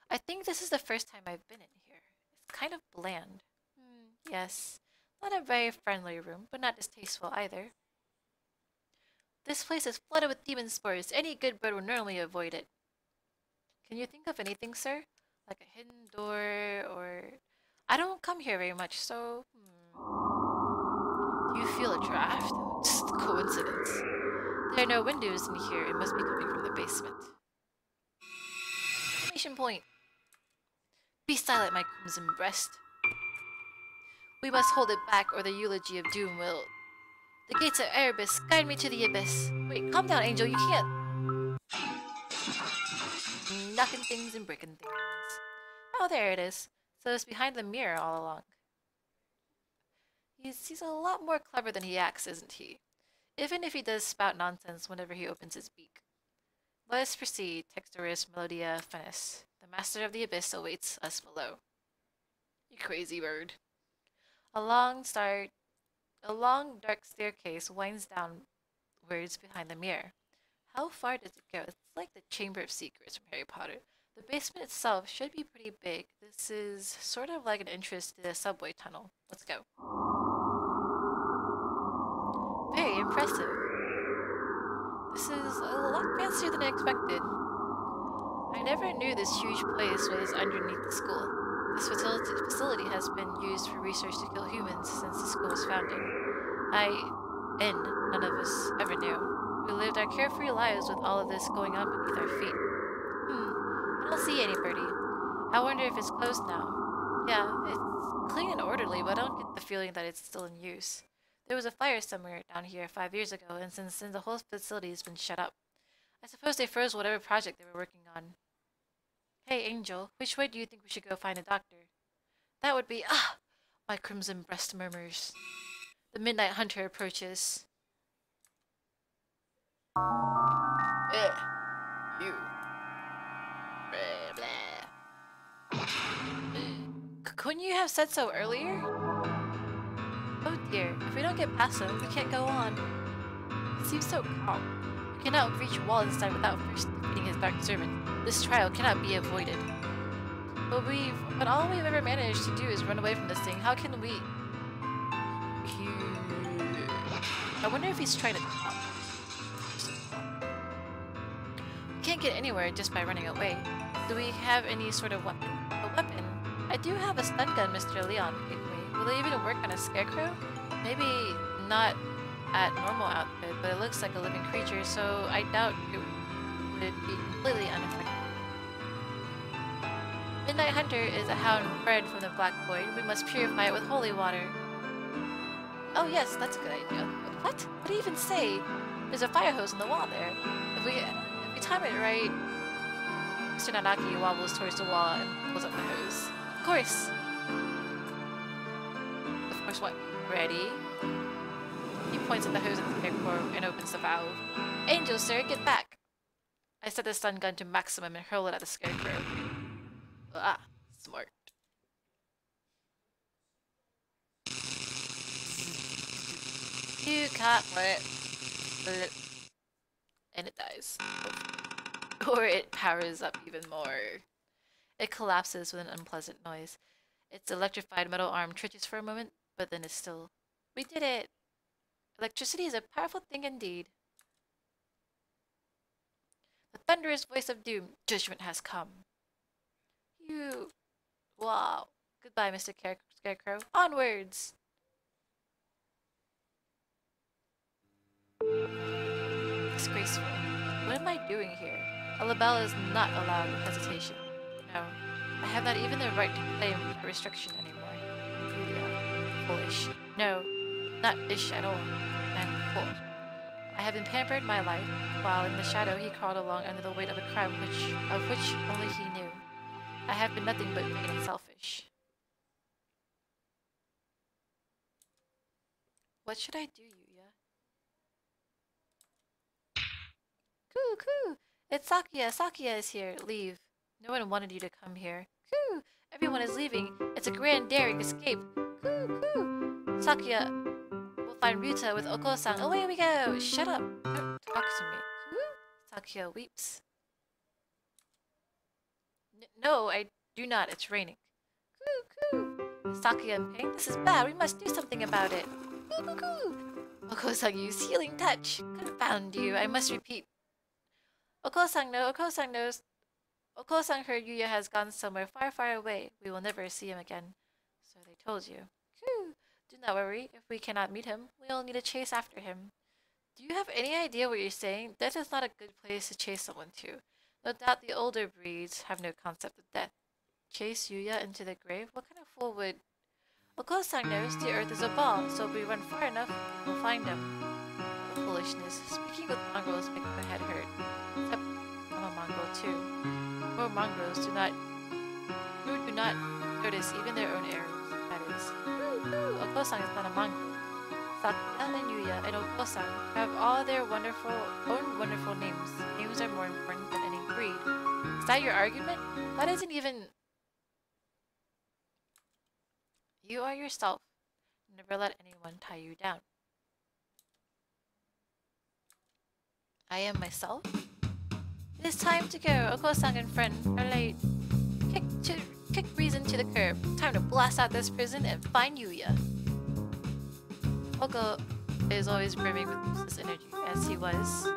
Speaker 1: I think this is the first time I've been in here. It's kind of bland. Yes. Not a very friendly room, but not distasteful either. This place is flooded with demon spores. Any good bird would normally avoid it. Can you think of anything, sir? Like a hidden door, or... I don't come here very much, so... Do you feel a draft? Just a coincidence. There are no windows in here. It must be coming from the basement. Exclamation point. Be silent, my crimson breast. We must hold it back, or the eulogy of doom will... The gates of Erebus guide me to the abyss. Wait, calm down, Angel. You can't... Knocking things and breaking things. Oh, there it is. So it's behind the mirror all along. He's a lot more clever than he acts, isn't he? Even if he does spout nonsense whenever he opens his beak. Let us proceed, Textoris Melodia Finesse. The master of the abyss awaits us below. You crazy bird. A long, dark staircase winds downwards behind the mirror. How far does it go? It's like the Chamber of Secrets from Harry Potter. The basement itself should be pretty big. This is sort of like an entrance to the subway tunnel. Let's go. Very impressive. This is a lot fancier than I expected. I never knew this huge place was underneath the school. This facility has been used for research to kill humans since the school was founded. None of us ever knew. We lived our carefree lives with all of this going on beneath our feet. I don't see anybody. I wonder if it's closed now. Yeah, it's clean and orderly, but I don't get the feeling that it's still in use. There was a fire somewhere down here 5 years ago, and since then the whole facility has been shut up. I suppose they froze whatever project they were working on. Hey, Angel, which way do you think we should go find a doctor? That would be— my crimson breast murmurs. The Midnight Hunter approaches. You. Blah, blah. Couldn't you have said so earlier? Oh dear, if we don't get past him, we can't go on. He seems so calm. We cannot reach Wallenstein without first defeating his dark servant. This trial cannot be avoided. But all we've ever managed to do is run away from this thing. How can we... I wonder if he's trying to talk. We can't get anywhere just by running away. Do we have any sort of weapon? A weapon? I do have a stun gun, Mr. Leon gave me. Will it even work on a scarecrow? Maybe not at normal output, but it looks like a living creature, so I doubt it would be completely unaffected. Midnight Hunter is a hound bred from the Black Void. We must purify it with holy water. Oh yes, that's a good idea. What? What do you even say? There's a fire hose on the wall there. If we time it right... Mr. Nanaki wobbles towards the wall and pulls up the hose. Of course! Of course what? Ready? He points at the hose in the scarecrow and opens the valve. Angel, sir, get back! I set the stun gun to maximum and hurl it at the scarecrow. Smart. You can't let it. And it dies. Or it powers up even more. It collapses with an unpleasant noise. Its electrified metal arm twitches for a moment, but then is still. We did it! Electricity is a powerful thing indeed. The thunderous voice of doom. Judgment has come. Wow. Goodbye, Mr. Scarecrow. Onwards! Disgraceful. What am I doing here? A label is not allowed hesitation. No. I have not even the right to claim a restriction anymore. Julia. Foolish. No. Not ish at all. I'm full. I have been pampered my life, while in the shadow he crawled along under the weight of a crime of which only he knew. I have been nothing but vain and selfish. What should I do, Yuya? Coo! It's Sakia! Sakia is here! Leave. No one wanted you to come here. Coo! Everyone is leaving. It's a grand daring escape. Coo! Sakia will find Ryuta with Oko-san. Away we go! Shut up! Don't talk to me. Coo! Sakia weeps. No, I do not. It's raining. Coo! Sakia in pain. This is bad. We must do something about it. Coo! Oko-san used healing touch. Confound you. I must repeat. Oko-san knows. Oko-san heard Yuya has gone somewhere far, far away. We will never see him again. So they told you. Coo! Do not worry. If we cannot meet him, we'll need to chase after him. Do you have any idea what you're saying? Death is not a good place to chase someone to. No doubt the older breeds have no concept of death. Chase Yuya into the grave? What kind of fool would... Oko-san knows the earth is a ball, so if we run far enough, we'll find him. What foolishness. Speaking with mongrels makes my head hurt. Except I'm a mongrel too. Poor mongrels do not notice even their own errors, that is. Oko-san is not a mongrel. Sakia and Yuya and Oko-san have all their own wonderful names. Names are more important than any breed. Is that your argument? That isn't even... You are yourself. Never let anyone tie you down. I am myself? It is time to go. Oko-san and friend are late. Kick reason to the curb. Time to blast out this prison and find Yuya. Oko is always brimming with useless energy, as he was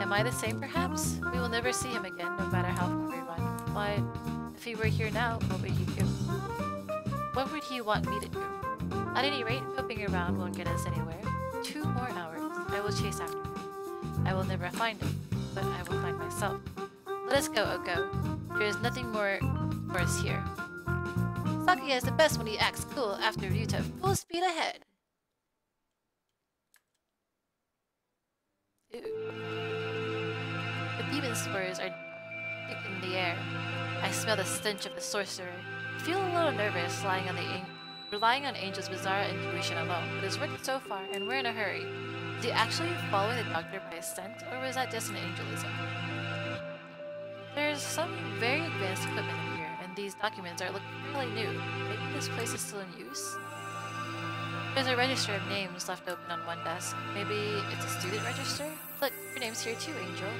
Speaker 1: Am I the same, perhaps? We will never see him again, no matter how far we run. But if he were here now, what would he do? What would he want me to do? At any rate, poking around won't get us anywhere. 2 more hours. I will chase after him. I will never find him, but I will find myself. Let us go, Oko. There is nothing more for us here. Sakuya is the best when he acts cool after Ryuta. Full speed ahead. Ew. The demon spores are thick in the air. I smell the stench of the sorcerer. I feel a little nervous relying on Angel's bizarre intuition alone, but it's worked so far, and we're in a hurry. Is he actually following the doctor by his scent, or was that just an angelism? There's some very advanced equipment in here, and these documents are looking fairly new. Maybe this place is still in use? There's a register of names left open on one desk. Maybe it's a student register? Look, your name's here too, Angel.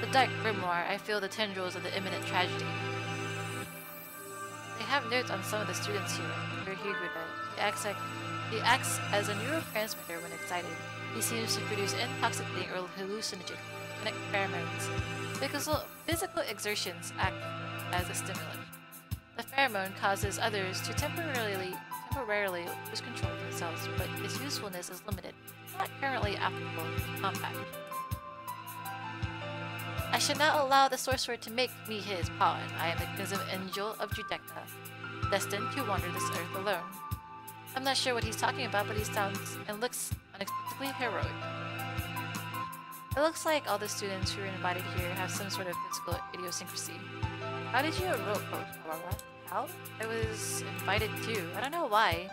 Speaker 1: The dark grimoire, I feel the tendrils of the imminent tragedy. They have notes on some of the students here. He acts as a neurotransmitter when excited. He seems to produce intoxicating or hallucinogenic pheromones. Physical exertions act as a stimulant. The pheromone causes others to temporarily lose control of themselves, but its usefulness is limited, not currently applicable to combat. I should not allow the sorcerer to make me his pawn. I am a Gnizim Angel of Judecca, destined to wander this earth alone. I'm not sure what he's talking about, but he sounds and looks unexpectedly heroic. It looks like all the students who are invited here have some sort of physical idiosyncrasy. How did you enroll, Kawawa? How? I was invited too. I don't know why.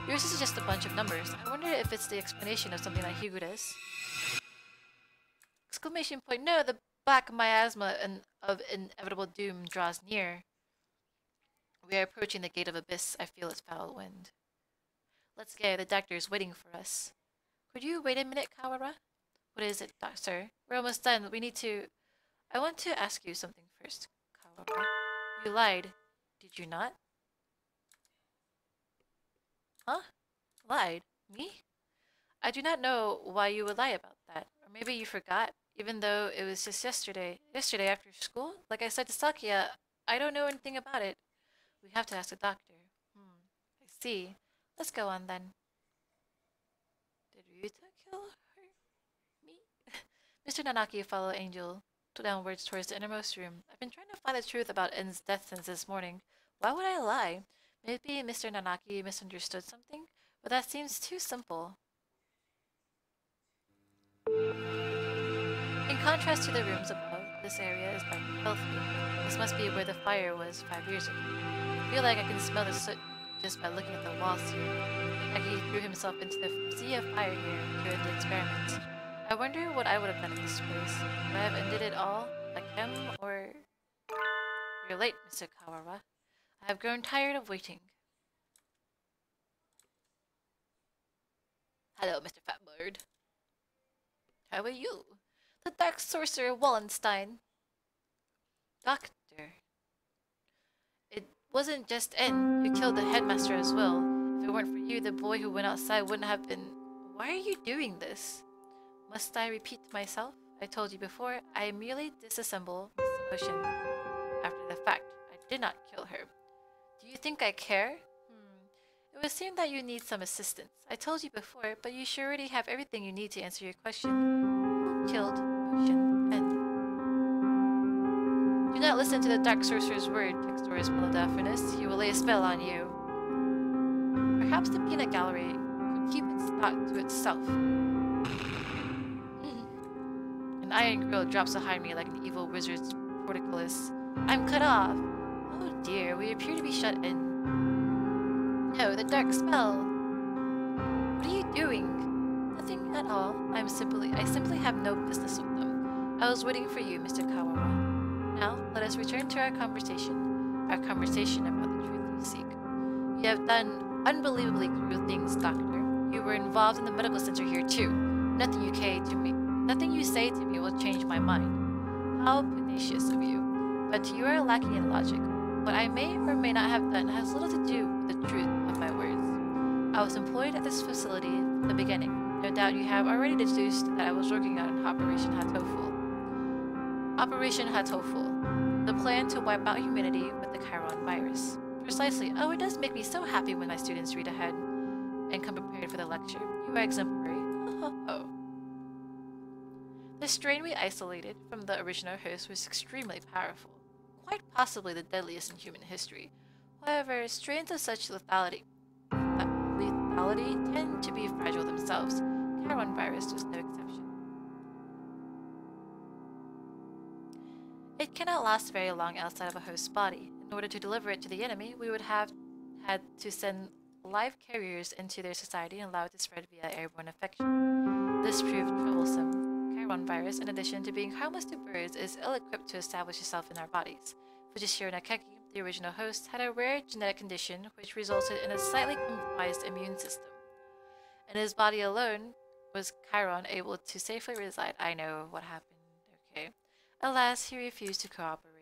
Speaker 1: Yours is just a bunch of numbers. I wonder if it's the explanation of something like Higuda's. Exclamation point. No, the black miasma of inevitable doom draws near. We are approaching the gate of abyss. I feel its foul wind. Let's go. The doctor is waiting for us. Could you wait a minute, Kawara? What is it, sir? We're almost done. We need to... I want to ask you something first, Kawara. You lied. Did you not? Huh? Lied? Me? I do not know why you would lie about that. Or maybe you forgot, even though it was just yesterday. Yesterday after school? Like I said to Sakuya, I don't know anything about it. We have to ask the doctor. I see. Let's go on then. Did Ryuta kill her? Me? Mr. Nanaki followed Angel downwards towards the innermost room. I've been trying to find the truth about En's death since this morning. Why would I lie? Maybe Mr. Nanaki misunderstood something? But that seems too simple. In contrast to the rooms above, this area is dark and healthy. This must be where the fire was 5 years ago. I feel like I can smell the soot just by looking at the walls here. Like he threw himself into the sea of fire here during the experiment. I wonder what I would have done in this place. Would I have ended it all like him, or... You're late, Mr. Kawara. I have grown tired of waiting. Hello, Mr. Fatbird. How are you? The Dark Sorcerer Wallenstein. Doctor. It wasn't just En. You killed the headmaster as well. If it weren't for you, the boy who went outside wouldn't have been... Why are you doing this? Must I repeat to myself? I told you before, I merely disassemble Miss Enmoshin. After the fact, I did not kill her. Do you think I care? It would seem that you need some assistance. I told you before, but you sure already have everything you need to answer your question. Who killed Enmoshin and... Do not listen to the Dark Sorcerer's word, Textorus Melodaphrenius. He will lay a spell on you. Perhaps the peanut gallery could keep its thought to itself. An iron grill drops behind me like an evil wizard's portcullis. I'm cut off. Oh dear, we appear to be shut in. No, the dark spell. What are you doing? Nothing at all. I simply have no business with them. I was waiting for you, Mr. Kawara. Now, let us return to our conversation. Our conversation about the truth you seek. You have done unbelievably cruel things, Doctor. You were involved in the medical center here too. Nothing you say to me will change my mind. How pugnacious of you. But you are lacking in logic. What I may or may not have done has little to do with the truth of my words. I was employed at this facility from the beginning. No doubt you have already deduced that I was working on Operation Hatoful. Operation Hatoful, the plan to wipe out humanity with the Chiron virus. Precisely. Oh, it does make me so happy when my students read ahead and come prepared for the lecture. You are exemplary. Oh. The strain we isolated from the original host was extremely powerful, quite possibly the deadliest in human history. However, strains of such lethality tend to be fragile themselves. Chiron virus was no exception. It cannot last very long outside of a host's body. In order to deliver it to the enemy, we would have had to send live carriers into their society and allow it to spread via airborne infection. This proved troublesome. Chiron virus, in addition to being harmless to birds, is ill-equipped to establish itself in our bodies. Fujishiro Nakeki, the original host, had a rare genetic condition which resulted in a slightly compromised immune system. In his body alone was Chiron able to safely reside. I know what happened. Okay. Alas, he refused to cooperate.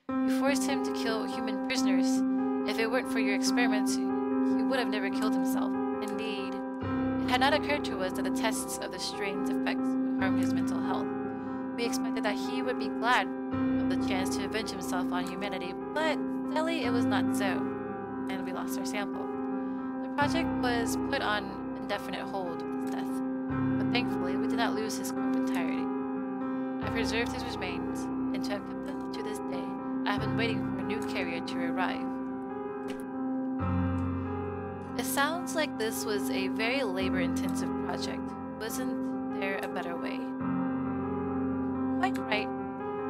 Speaker 1: You forced him to kill human prisoners. If it weren't for your experiments, he would have never killed himself. Indeed, it had not occurred to us that the tests of the strain's effects would harm his mental health. We expected that he would be glad of the chance to avenge himself on humanity, but sadly it was not so, and we lost our sample. The project was put on indefinite hold with his death, but thankfully we did not lose his corpse entirely. I preserved his remains, and to have kept them to this day, I have been waiting for a new carrier to arrive. It sounds like this was a very labor-intensive project. Wasn't there a better way? Quite right.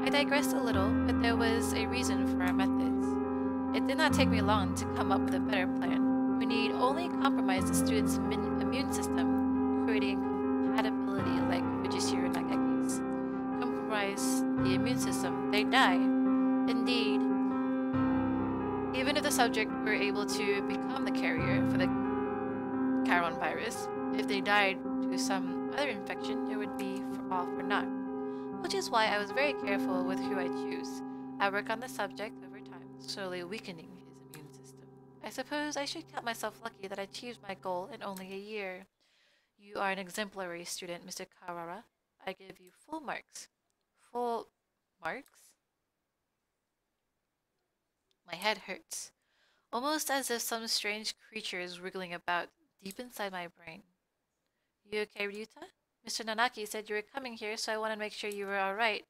Speaker 1: I digressed a little, but there was a reason for our methods. It did not take me long to come up with a better plan. We need only compromise the student's immune system, creating compatibility like Fujishiro Nagaki's. Compromise the immune system, they die. Indeed. Even if the subject were able to become the carrier for the Chiron virus, if they died to some other infection, it would be all for naught. Which is why I was very careful with who I choose. I work on the subject over time, slowly weakening his immune system. I suppose I should count myself lucky that I achieved my goal in only a year. You are an exemplary student, Mr. Kawara. I give you full marks. Full marks? My head hurts, almost as if some strange creature is wriggling about deep inside my brain. You okay, Ryuta? Mr. Nanaki said you were coming here, so I wanted to make sure you were alright,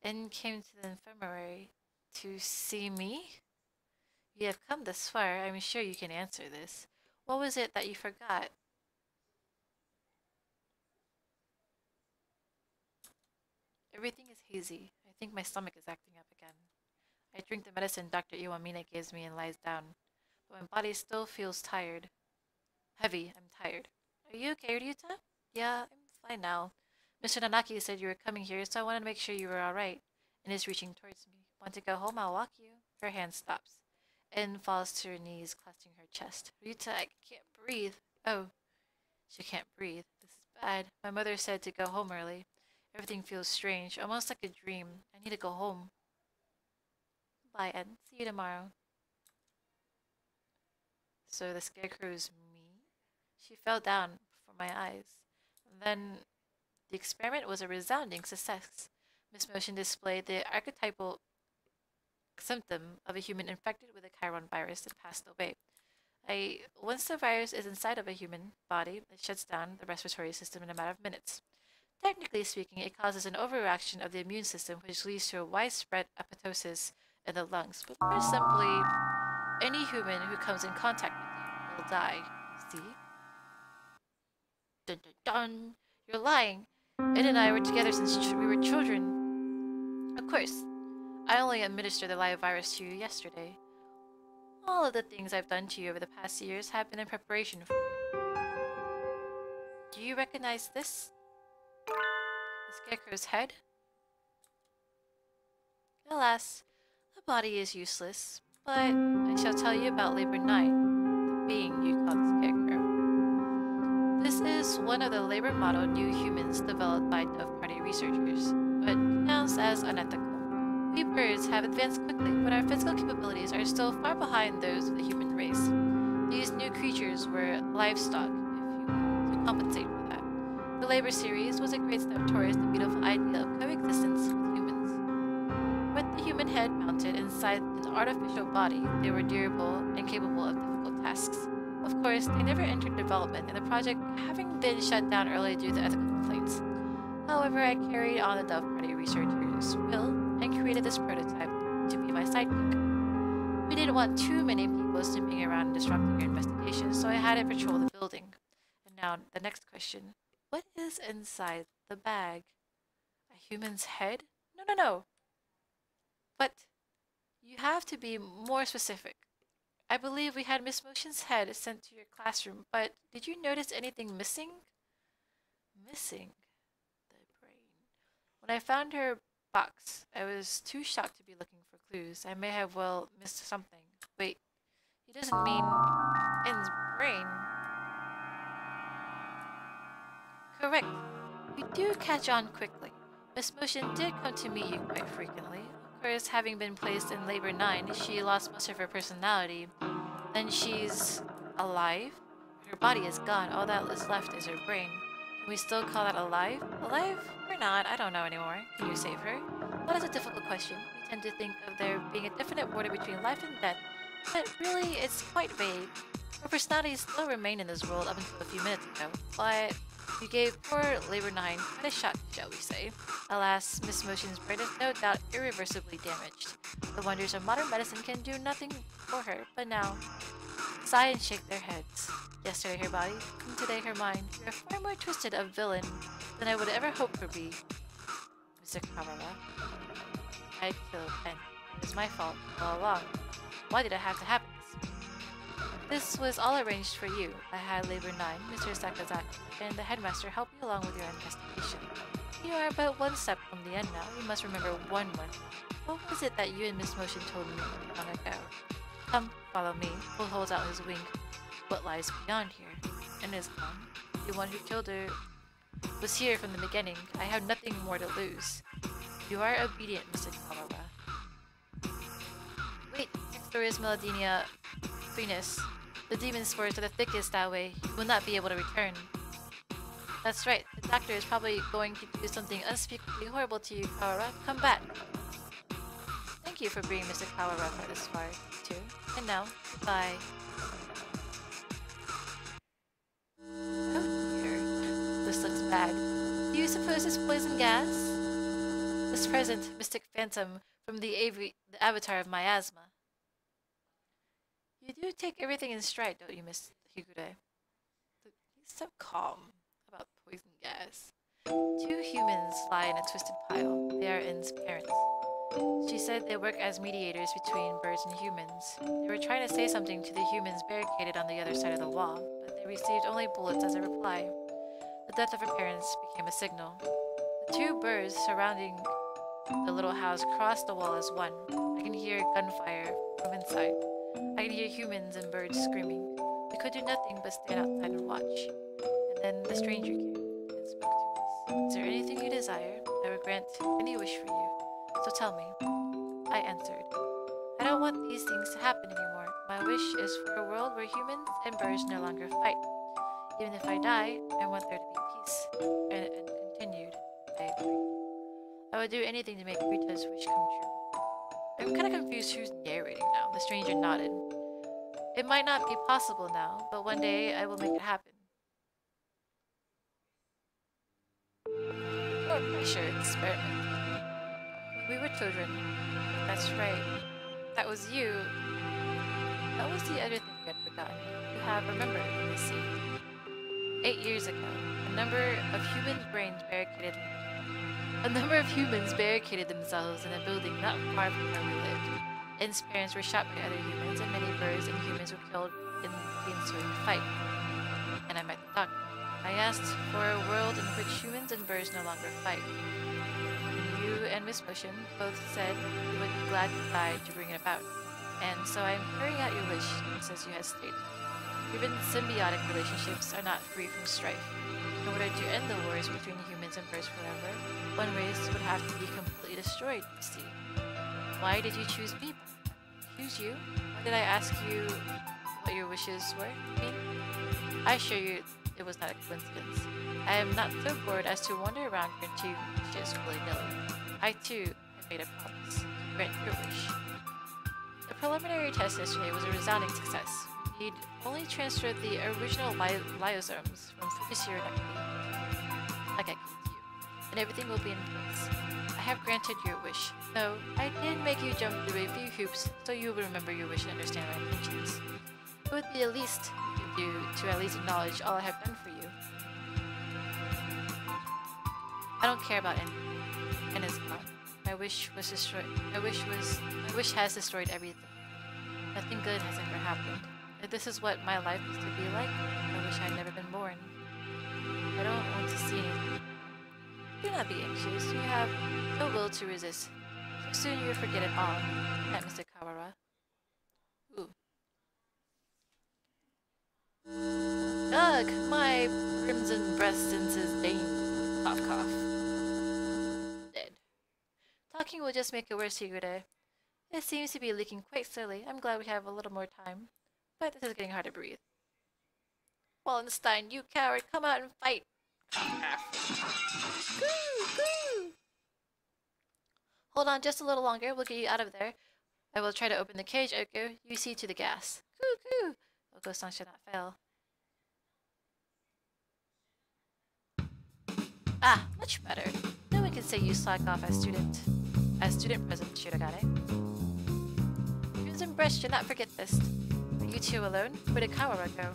Speaker 1: and came to the infirmary to see me? You have come this far, I'm sure you can answer this. What was it that you forgot? Everything is hazy. I think my stomach is acting up again. I drink the medicine Dr. Iwamine gives me and lies down, but my body still feels tired. Heavy, I'm tired. Are you okay, Ryuta? Yeah, I'm fine now. Mr. Nanaki said you were coming here, so I wanted to make sure you were alright, and is reaching towards me. Want to go home? I'll walk you. Her hand stops, and falls to her knees, clutching her chest. Ryuta, I can't breathe. Oh, she can't breathe. This is bad. My mother said to go home early. Everything feels strange, almost like a dream. I need to go home. Bye, Ed. See you tomorrow. So the scarecrow's me? She fell down before my eyes. And then the experiment was a resounding success. Enmoshin displayed the archetypal symptom of a human infected with a Chiron virus and passed away. Once the virus is inside of a human body, it shuts down the respiratory system in a matter of minutes. Technically speaking, it causes an overreaction of the immune system, which leads to a widespread apoptosis in the lungs. But more simply, any human who comes in contact with you will die. See? Dun dun dun! You're lying! Ed and I were together since we were children. Of course. I only administered the live virus to you yesterday. All of the things I've done to you over the past years have been in preparation for it. Do you recognize this? The scarecrow's head? Alas, the body is useless, but I shall tell you about Labor 9, the being you call the scarecrow. This is one of the labor model new humans developed by Dove Party researchers, but denounced as unethical. We birds have advanced quickly, but our physical capabilities are still far behind those of the human race. These new creatures were livestock, if you will, to compensate for that. The labor series was a great step towards the beautiful idea of coexistence with humans. With the human head mounted inside an artificial body, they were durable and capable of difficult tasks. Of course, they never entered development, and the project having been shut down early due to ethical complaints. However, I carried on the Dove Party researchers' will and created this prototype to be my sidekick. We didn't want too many people snooping around and disrupting your investigation, so I had it patrol the building. And now, the next question. What is inside the bag? A human's head? No, no, no. But you have to be more specific. I believe we had Miss Motion's head sent to your classroom, but did you notice anything missing? Missing? The brain. When I found her box, I was too shocked to be looking for clues. I may have well missed something. Wait, he doesn't mean N's brain. Correct. You do catch on quickly. Miss Motion did come to meet you quite frequently. Of course, having been placed in Labor 9, she lost most of her personality. Then she's alive? Her body is gone. All that is left is her brain. Can we still call that alive? Alive or not? I don't know anymore. Can you save her? That is a difficult question. We tend to think of there being a definite border between life and death, but really it's quite vague. Her personality still remained in this world up until a few minutes ago, but you gave poor Labor 9 quite a shock, shall we say. Alas, Miss Motion's brain is no doubt irreversibly damaged. The wonders of modern medicine can do nothing for her, but now, sigh and shake their heads. Yesterday her body, and today her mind. You are far more twisted a villain than I would ever hope for be. Mr. Kawara, I killed N. It was my fault all along. Why did it have to happen this way? This was all arranged for you. I had Labor 9, Mr. Sakazaki, and the headmaster help you along with your investigation. You are but one step from the end now. You must remember one more thing. What was it that you and Miss Motion told me long ago? Come, follow me. Bull holds out his wing. What lies beyond here? And is gone. The one who killed her was here from the beginning. I have nothing more to lose. You are obedient, Mr. Kawara. Wait, Explorers Melodinia Venus. The demon spores are the thickest that way. You will not be able to return. That's right. The doctor is probably going to do something unspeakably horrible to you, Kawara. Come back. Thank you for bringing Mr. Kawara for this far, too. And now, bye. Oh dear. This looks bad. Do you suppose it's poison gas? This present, Mystic Phantom from the avatar of miasma. You do take everything in stride, don't you, Miss Higure? He's so calm about poison gas. Two humans lie in a twisted pile. They are N's parents. She said they work as mediators between birds and humans. They were trying to say something to the humans barricaded on the other side of the wall, but they received only bullets as a reply. The death of her parents became a signal. The two birds surrounding the little house crossed the wall as one. I can hear gunfire from inside. I can hear humans and birds screaming. We could do nothing but stand outside and watch. And then the stranger came and spoke to us. Is there anything you desire? I will grant any wish for you. So tell me. I answered. I don't want these things to happen anymore. My wish is for a world where humans and birds no longer fight. Even if I die, I want there to be peace. And continued. I agree. I would do anything to make Rita's wish come true. I'm kind of confused who's narrating now. The stranger nodded. It might not be possible now, but one day I will make it happen. No pressure, experiment. When we were children. That's right. That was you. That was the other thing you had forgotten. You have remembered, let me see. 8 years ago, a number of humans barricaded themselves in a building not far from where we lived. N's parents were shot by other humans, and many birds and humans were killed in the ensuing fight. And I met the doctor. I asked for a world in which humans and birds no longer fight. And you and Miss Motion both said you would be glad to die to bring it about. And so I am carrying out your wish, just as you had stated. Even symbiotic relationships are not free from strife. In order to end the wars between humans and birds forever, one race would have to be completely destroyed, you see. Why did you choose me? Choose you? Why did I ask you what your wishes were? I mean, I assure you, it was not a coincidence. I am not so bored as to wander around granting wishes willy-nilly. I too have made a promise. Grant your wish. The preliminary test yesterday was a resounding success. We need only transfer the original lyosomes from Fukushira Nakaki to you, and everything will be in place. I have granted your wish. No, I did make you jump through a few hoops so you will remember your wish and understand my intentions. It would be the least you can do to at least acknowledge all I have done for you. I don't care about anything. And it's gone. My wish was destroyed. My wish has destroyed everything. Nothing good has ever happened. If this is what my life used to be like, I wish I had never been born. I don't want to see anything. Do not be anxious. You have no will to resist. So soon you will forget it all. That Mr. Kawara. Ooh. Ugh, my crimson breast senses Dane. Cough, cough. Dead. Talking will just make it worse, Higure. It seems to be leaking quite slowly. I'm glad we have a little more time. But this is getting hard to breathe. Wallenstein, you coward, come out and fight! Hold on just a little longer, we'll get you out of there. I will try to open the cage, Oko. You see to the gas. Coo! Oko-san should not fail. Ah, much better. No one can say you slack off as student president, Shirogane. Crimson Breast should not forget this. Are you two alone? Where did Kawara go?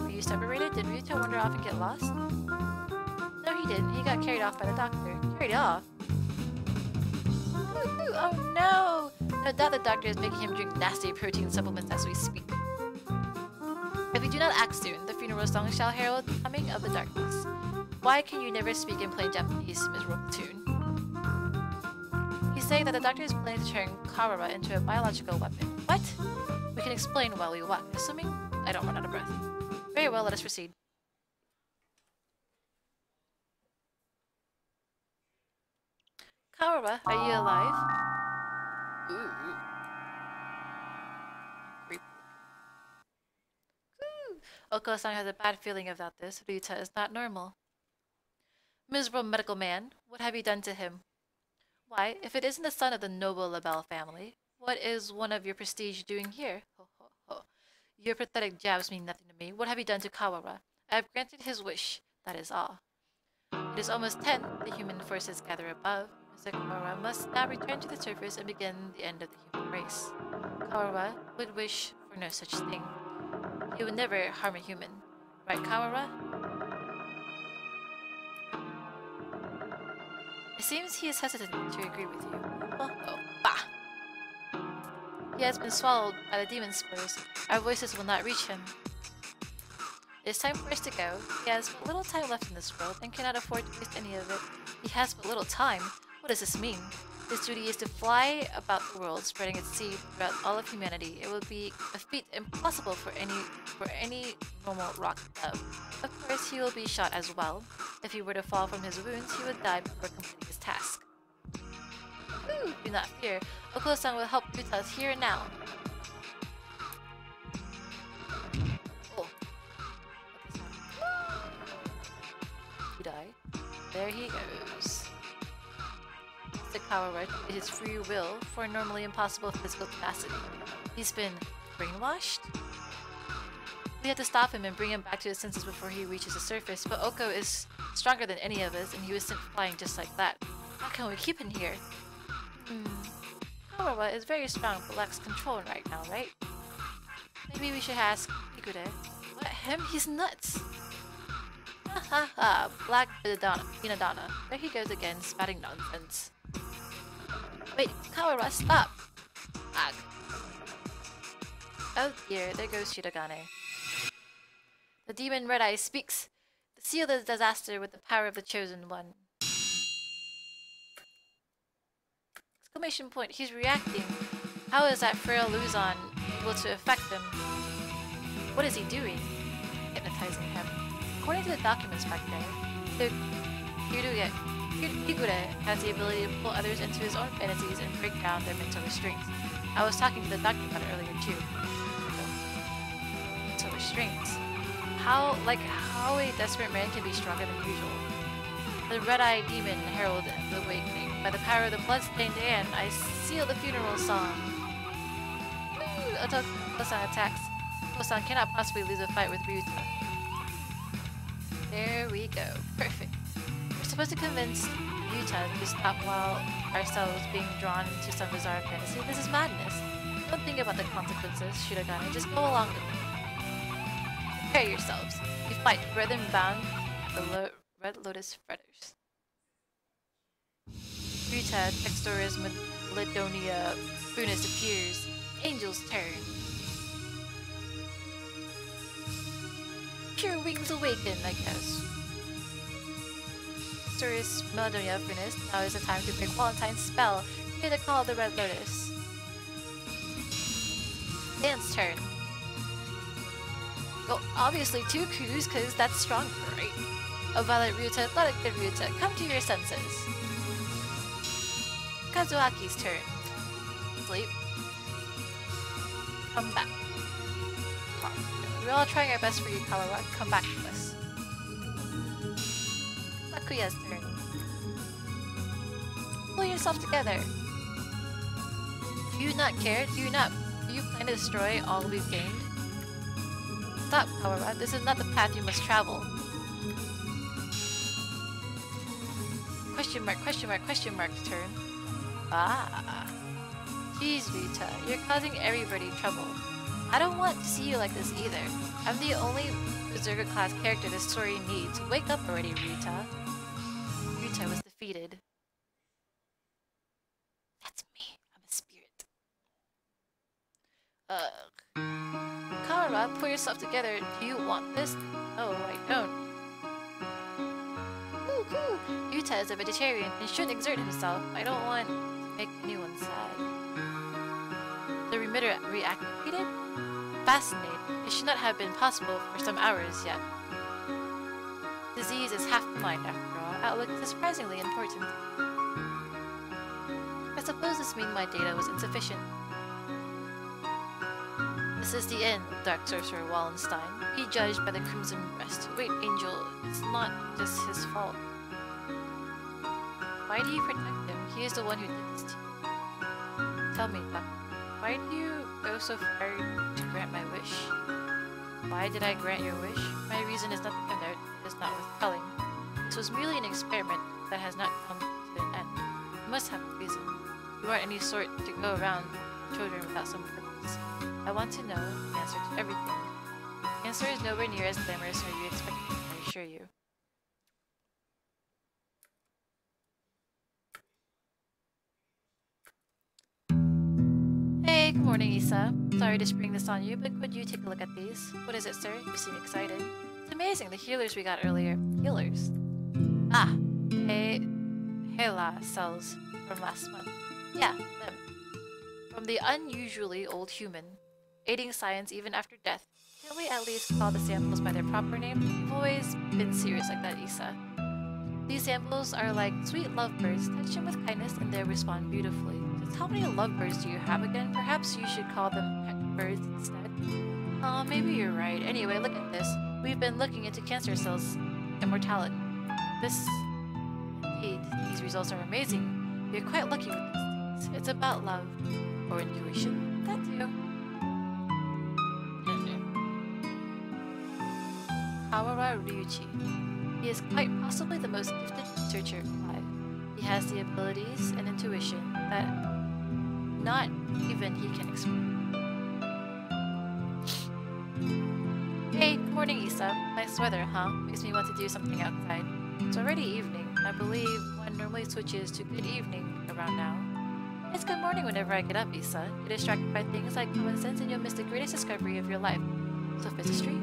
Speaker 1: Were you separated? Did Ryuto wander off and get lost? No, he didn't. He got carried off by the doctor. Carried off? Oh no! No doubt the doctor is making him drink nasty protein supplements as we speak. If we do not act soon, the funeral song shall herald the coming of the darkness. Why can you never speak in plain Japanese, miserable platoon? He's saying that the doctor is planning to turn Kawara into a biological weapon. What? We can explain while we walk, assuming I don't run out of breath. Very well, let us proceed. Kawara, are you alive? Ooh. Creepy. Oko-san has a bad feeling about this. Ryuta is not normal. Miserable medical man, what have you done to him? Why, if it isn't the son of the noble Labelle family, what is one of your prestige doing here? Ho ho ho. Your pathetic jabs mean nothing to me. What have you done to Kawara? I have granted his wish. That is all. It is almost 10. The human forces gather above. Mr. Kawara must now return to the surface and begin the end of the human race. Kawara would wish for no such thing. He would never harm a human. Right, Kawara? It seems he is hesitant to agree with you. Oh, bah! He has been swallowed by the demon spores. Our voices will not reach him. It is time for us to go. He has but little time left in this world and cannot afford to waste any of it. He has but little time? What does this mean? His duty is to fly about the world, spreading its seed throughout all of humanity. It would be a feat impossible for any normal rock dove. Of course, he will be shot as well. If he were to fall from his wounds, he would die before completing his task. Ooh, do not fear. Oko-san will help Ryuta here and now. Oh. You die. There he goes. Mr. Kawara did his free will for normally impossible physical capacity. He's been brainwashed? We have to stop him and bring him back to his senses before he reaches the surface, but Oko is stronger than any of us and he was sent flying just like that. How can we keep him here? Kawara is very strong but lacks control right now, right? Maybe we should ask Higure. What, him? He's nuts! Ha ha ha, Black Binadonna. There he goes again, spouting nonsense. Wait, Kawara, stop! Ag. Oh dear, there goes Shirogane. The demon Red Eye speaks. Seal the disaster with the power of the Chosen One. Exclamation point, he's reacting. How is that frail Luzon able to affect them? What is he doing? Hypnotizing him. According to the documents back there, the Higure has the ability to pull others into his own fantasies and break down their mental restraints. I was talking to the doctor about it earlier too. Mental restraints. How a desperate man can be stronger than usual. The red-eyed demon herald the awakening. By the power of the blood-stained Anne, I seal the funeral song. Kosan attacks. Kosan cannot possibly lose a fight with Ryuta. There we go. Perfect. We're supposed to convince Ryuta to stop while ourselves being drawn into some bizarre fantasy. This is madness. Don't think about the consequences, Shirogane. Just go along with it. Prepare yourselves. We fight rather than bound the Red Lotus Fretters. Ryuta, Textoris, Melidonia, Funis appears. Angel's turn. Pure wings awaken, I guess. Textoris, Melidonia, Funis. Now is the time to break Valentine's spell. Hear the call of the Red Lotus. Dance turn. Well, obviously 2 coups, because that's stronger, right? Oh, Violet Ryuta, Athletic Ryuta, come to your senses. Kazuaki's turn. Sleep. Come back. We're all trying our best for you, Kawawa. Come back to us. Sakuya's turn. Pull yourself together. Do you not care? Do you plan to destroy all we've gained? Stop, Kawawa. This is not the path you must travel. Question mark turn. Ah. Jeez, Ryuta, you're causing everybody trouble. I don't want to see you like this either. I'm the only Berserker class character this story needs. Wake up already, Ryuta. Ryuta was defeated. That's me. I'm a spirit. Kara, pull yourself together. Do you want this? Oh, I don't. Ryuta is a vegetarian and shouldn't exert himself. I don't want to make anyone sad. The remitter reactivated? Fascinating. It should not have been possible for some hours yet. Disease is half the mind after all. Outlook is surprisingly important. I suppose this means my data was insufficient. This is the end, Dark Sorcerer Wallenstein. He judged by the Crimson Breast. Wait, Angel, it's not just his fault. Why do you protect him? He is the one who did this to you. Tell me, Doctor, why do you go so far to grant my wish? Why did I grant your wish? My reason is nothing of note. It is not worth telling. This was merely an experiment that has not come to an end. You must have a reason. You aren't any sort to go around children without some purpose. I want to know the answer to everything. The answer is nowhere near as glamorous as you expected, I assure you. Hey, good morning, Issa. Sorry to spring this on you, but could you take a look at these? What is it, sir? You seem excited. It's amazing, the healers we got earlier. Healers? Ah, Hela cells from last month. Yeah, them. From the unusually old human. Aiding science even after death. Can't we at least call the samples by their proper name? You've always been serious like that, Issa. These samples are like sweet lovebirds. Touch them with kindness and they'll respond beautifully. Just how many lovebirds do you have again? Perhaps you should call them pet birds instead. Oh, maybe you're right. Anyway, look at this. We've been looking into cancer cells' immortality. Indeed, these results are amazing. You're quite lucky with these things. It's about love. Or intuition. That too. Kawara Ryuchi. He is quite possibly the most gifted researcher alive. He has the abilities and intuition that not even he can explain. Hey, good morning, Issa. Nice weather, huh? Makes me want to do something outside. It's already evening. I believe one normally switches to good evening around now. It's good morning whenever I get up, Issa. You're distracted by things like common sense and you'll miss the greatest discovery of your life. Sophistry?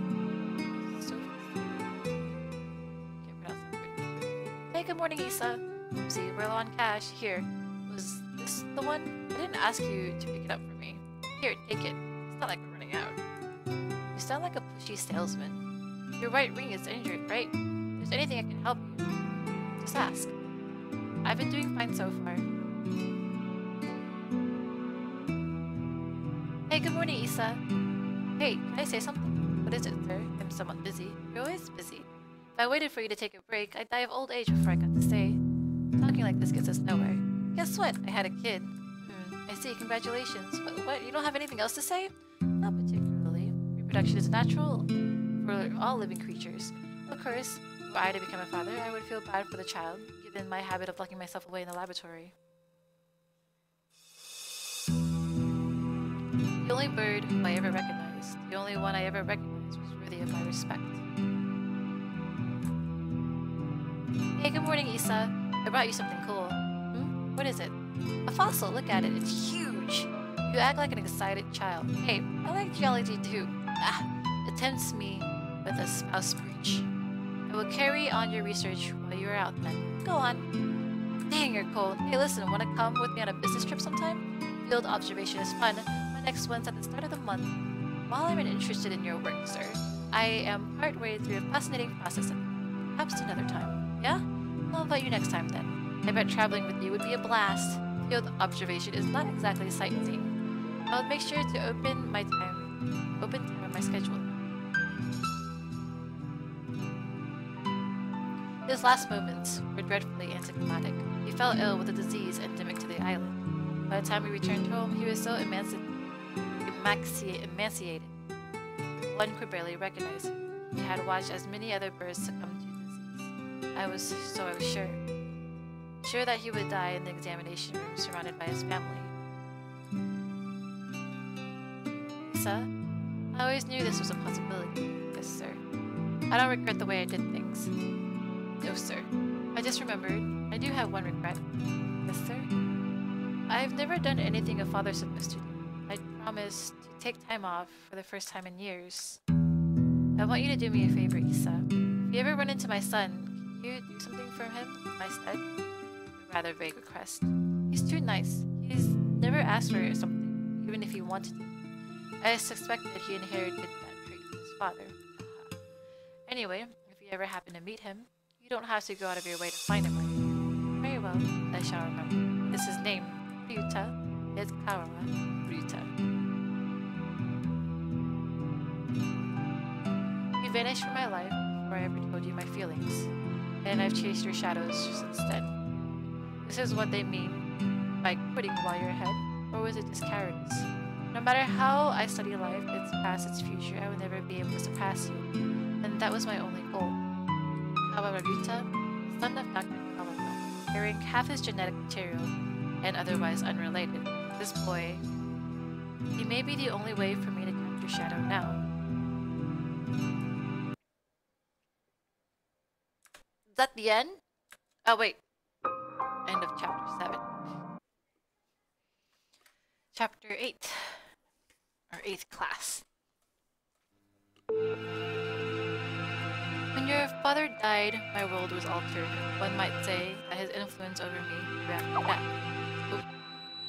Speaker 1: Hey, good morning, Issa. Oopsie, we're low on cash. Here. Was this the one? I didn't ask you to pick it up for me. Here, take it. It's not like we're running out. You sound like a pushy salesman. Your right ring is injured, right? If there's anything I can help you, just ask. I've been doing fine so far. Hey, good morning, Issa. Hey, can I say something? What is it, sir? I'm somewhat busy. You're always busy. If I waited for you to take a break, I'd die of old age before I got to stay. Talking like this gets us nowhere. Guess what? I had a kid. I see. Congratulations. But what? You don't have anything else to say? Not particularly. Reproduction is natural for all living creatures. Of course, were I to become a father, I would feel bad for the child, given my habit of locking myself away in the laboratory. The only bird who I ever recognized, the only one I ever recognized, was worthy of my respect. Hey, good morning, Issa. I brought you something cool. What is it? A fossil. Look at it. It's huge. You act like an excited child. Hey, I like geology too. It tempts me with a spouse breach. I will carry on your research while you are out then. Go on. Dang, you're cold. Hey, listen, want to come with me on a business trip sometime? Field observation is fun. My next one's at the start of the month. While I'm interested in your work, sir, I am partway through a fascinating process. Perhaps another time. Yeah? I'll invite you next time then. I bet traveling with you would be a blast. Field observation is not exactly sightseeing. I'll make sure to open time in my schedule. His last moments were dreadfully anticlimactic. He fell ill with a disease endemic to the island. By the time we returned home, he was so emaciated, one could barely recognize him. He had watched as many other birds succumb to disease. I was sure that he would die in the examination room surrounded by his family. Lisa, I always knew this was a possibility. Yes, sir. I don't regret the way I did things. No, sir. I just remembered. I do have one regret. Yes, sir. I've never done anything a father's supposed to do. I promised to take time off for the first time in years. I want you to do me a favor, Issa. If you ever run into my son, can you do something for him in my stead? A rather vague request. He's too nice. He's never asked for something, even if he wanted to. I suspect that he inherited that trait from his father. Anyway, if you ever happen to meet him, you don't have to go out of your way to find him, right? Very well, I shall remember. This is his name, Ryuta. It's Kawawa Ryuta. You vanished from my life before I ever told you my feelings, and I've chased your shadows since then. This is what they mean by quitting while you're ahead, or was it just cowardice? No matter how I study life, its past, its future, I will never be able to surpass you, and that was my only goal. Kawawa Ryuta, son of Dr. Kawawa, carrying half his genetic material, and otherwise unrelated. This boy, he may be the only way for me to capture Shadow now. Is that the end? Oh, wait. End of chapter 7. Chapter 8. Or 8th class. When your father died, my world was altered. One might say that his influence over me grew after death.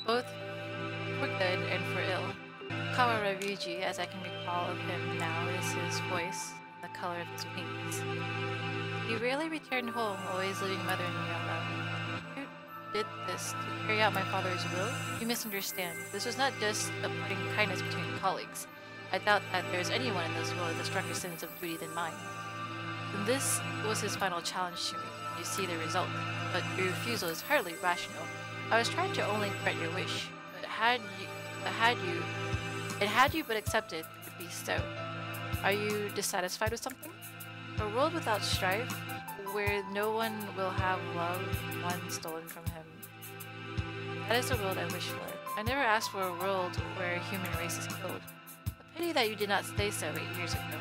Speaker 1: Both for good and for ill. Kawawa Ryuji, as I can recall of him now, is his voice and the color of his wings. He rarely returned home, always leaving Mother and me alone. You did this to carry out my father's will? You misunderstand. This was not just a parting kindness between colleagues. I doubt that there is anyone in this world with a stronger sense of duty than mine. And this was his final challenge to me. You see the result. But your refusal is hardly rational. I was trying to only grant your wish, but had you but accepted, it would be so. Are you dissatisfied with something? A world without strife, where no one will have love one stolen from him. That is the world I wish for. I never asked for a world where a human race is killed. A pity that you did not say so 8 years ago.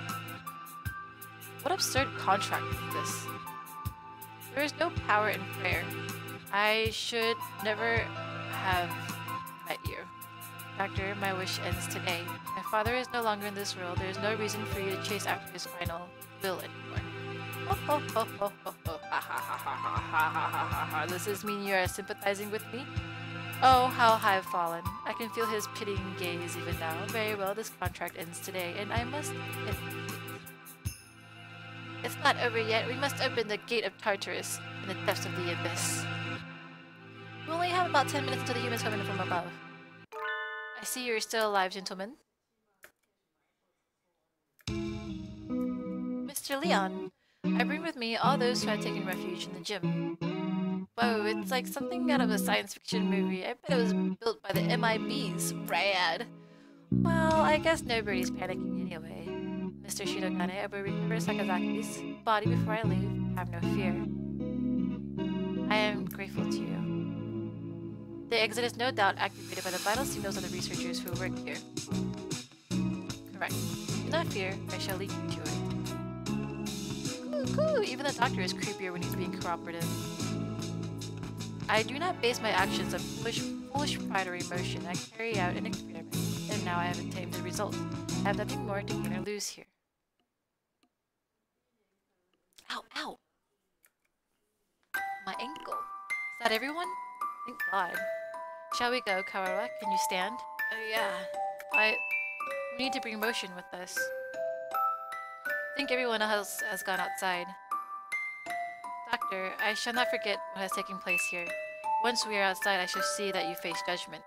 Speaker 1: What absurd contract is this? There is no power in prayer. I should never have met you. Doctor, my wish ends today. My father is no longer in this world. There is no reason for you to chase after his final will anymore. Does this mean you are sympathizing with me? Oh, how I've fallen. I can feel his pitying gaze even now. Very well, this contract ends today, and I must admit it's not over yet. We must open the gate of Tartarus in the depths of the abyss. We only have about 10 minutes until the humans come in from above. I see you're still alive, gentlemen. Mr. Leon. I bring with me all those who had taken refuge in the gym. Whoa, it's like something out of a science fiction movie. I bet it was built by the MIBs. Rad! Well, I guess nobody's panicking anyway. Mr. Shirogane, I will recover Sakazaki's body before I leave. Have no fear. I am grateful to you. The exit is no doubt activated by the vital signals of the researchers who work here. Correct. Do not fear, I shall lead you to it. Cool. Even the doctor is creepier when he's being cooperative. I do not base my actions on foolish pride or emotion. I carry out an experiment, and now I have attained the result. I have nothing more to gain or lose here. Ow, ow! My ankle. Is that everyone? Thank God. Shall we go, Kawara? Can you stand? Yeah. We need to bring motion with us. I think everyone else has gone outside. Doctor, I shall not forget what has taken place here. Once we are outside, I shall see that you face judgment.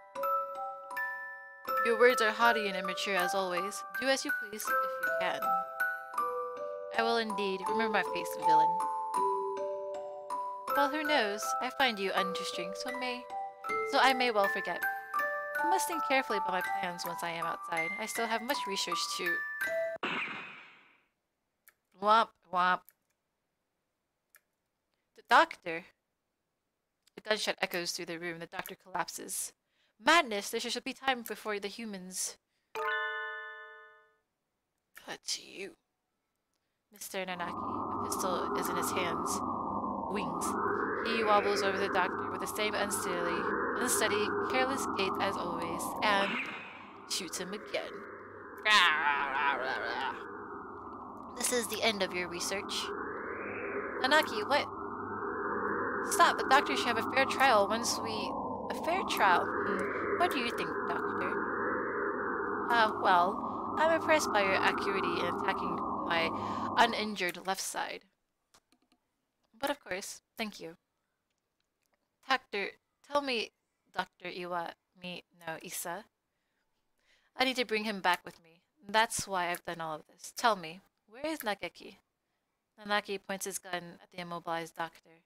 Speaker 1: Your words are haughty and immature as always. Do as you please, if you can. I will indeed. Remember my face, villain. Well, who knows? I find you uninteresting, so I may well forget. I must think carefully about my plans once I am outside. I still have much research to... Womp, womp. The doctor! A gunshot echoes through the room. The doctor collapses. Madness! There should be time before the humans. But you... Mr. Nanaki, a pistol is in his hands. Wings. He wobbles over the doctor with the same unsteady, careless gait as always, and shoots him again. This is the end of your research. Nanaki, what? Stop, the doctor should have a fair trial once we... A fair trial? What do you think, Doctor? Well, I'm impressed by your accuracy in attacking my uninjured left side. But of course, thank you. Doctor, tell me, Dr. Isa. I need to bring him back with me. That's why I've done all of this. Tell me, where is Nageki? Nanaki points his gun at the immobilized doctor.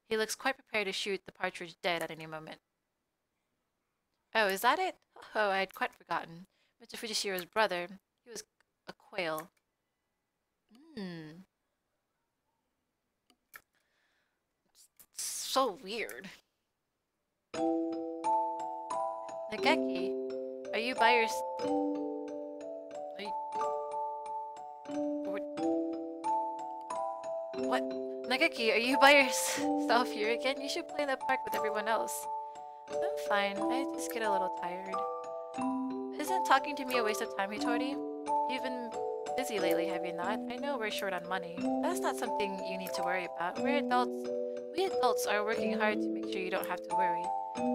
Speaker 1: He looks quite prepared to shoot the partridge dead at any moment. Oh, is that it? Oh, I had quite forgotten. Mr. Fujishiro's brother. He was a quail. So weird. Nageki, are you by your... What? Nageki, are you by yourself here again? You should play in the park with everyone else. I'm fine. I just get a little tired. Isn't talking to me a waste of time, Hitori? You've been busy lately, have you not? I know we're short on money. That's not something you need to worry about. We adults are working hard to make sure you don't have to worry.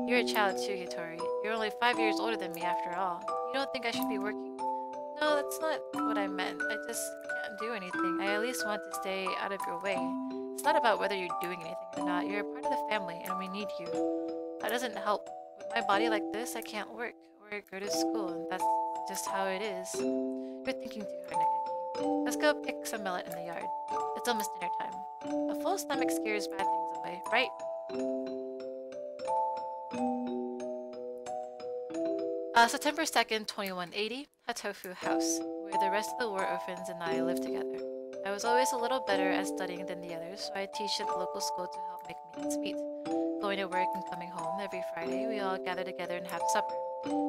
Speaker 1: You're a child too, Hitori. You're only 5 years older than me after all. You don't think I should be working? No, that's not what I meant. I just can't do anything. I at least want to stay out of your way. It's not about whether you're doing anything or not. You're a part of the family and we need you. That doesn't help. With my body like this, I can't work or go to school, and that's just how it is. You're thinking too hard, Nageki. Let's go pick some millet in the yard. It's almost dinner time. A full stomach scares bad things away, right? September 2nd, 2180, Hatoful House, where the rest of the war orphans and I live together. I was always a little better at studying than the others, so I teach at the local school to help make ends meet. Going to work and coming home every Friday, we all gather together and have supper.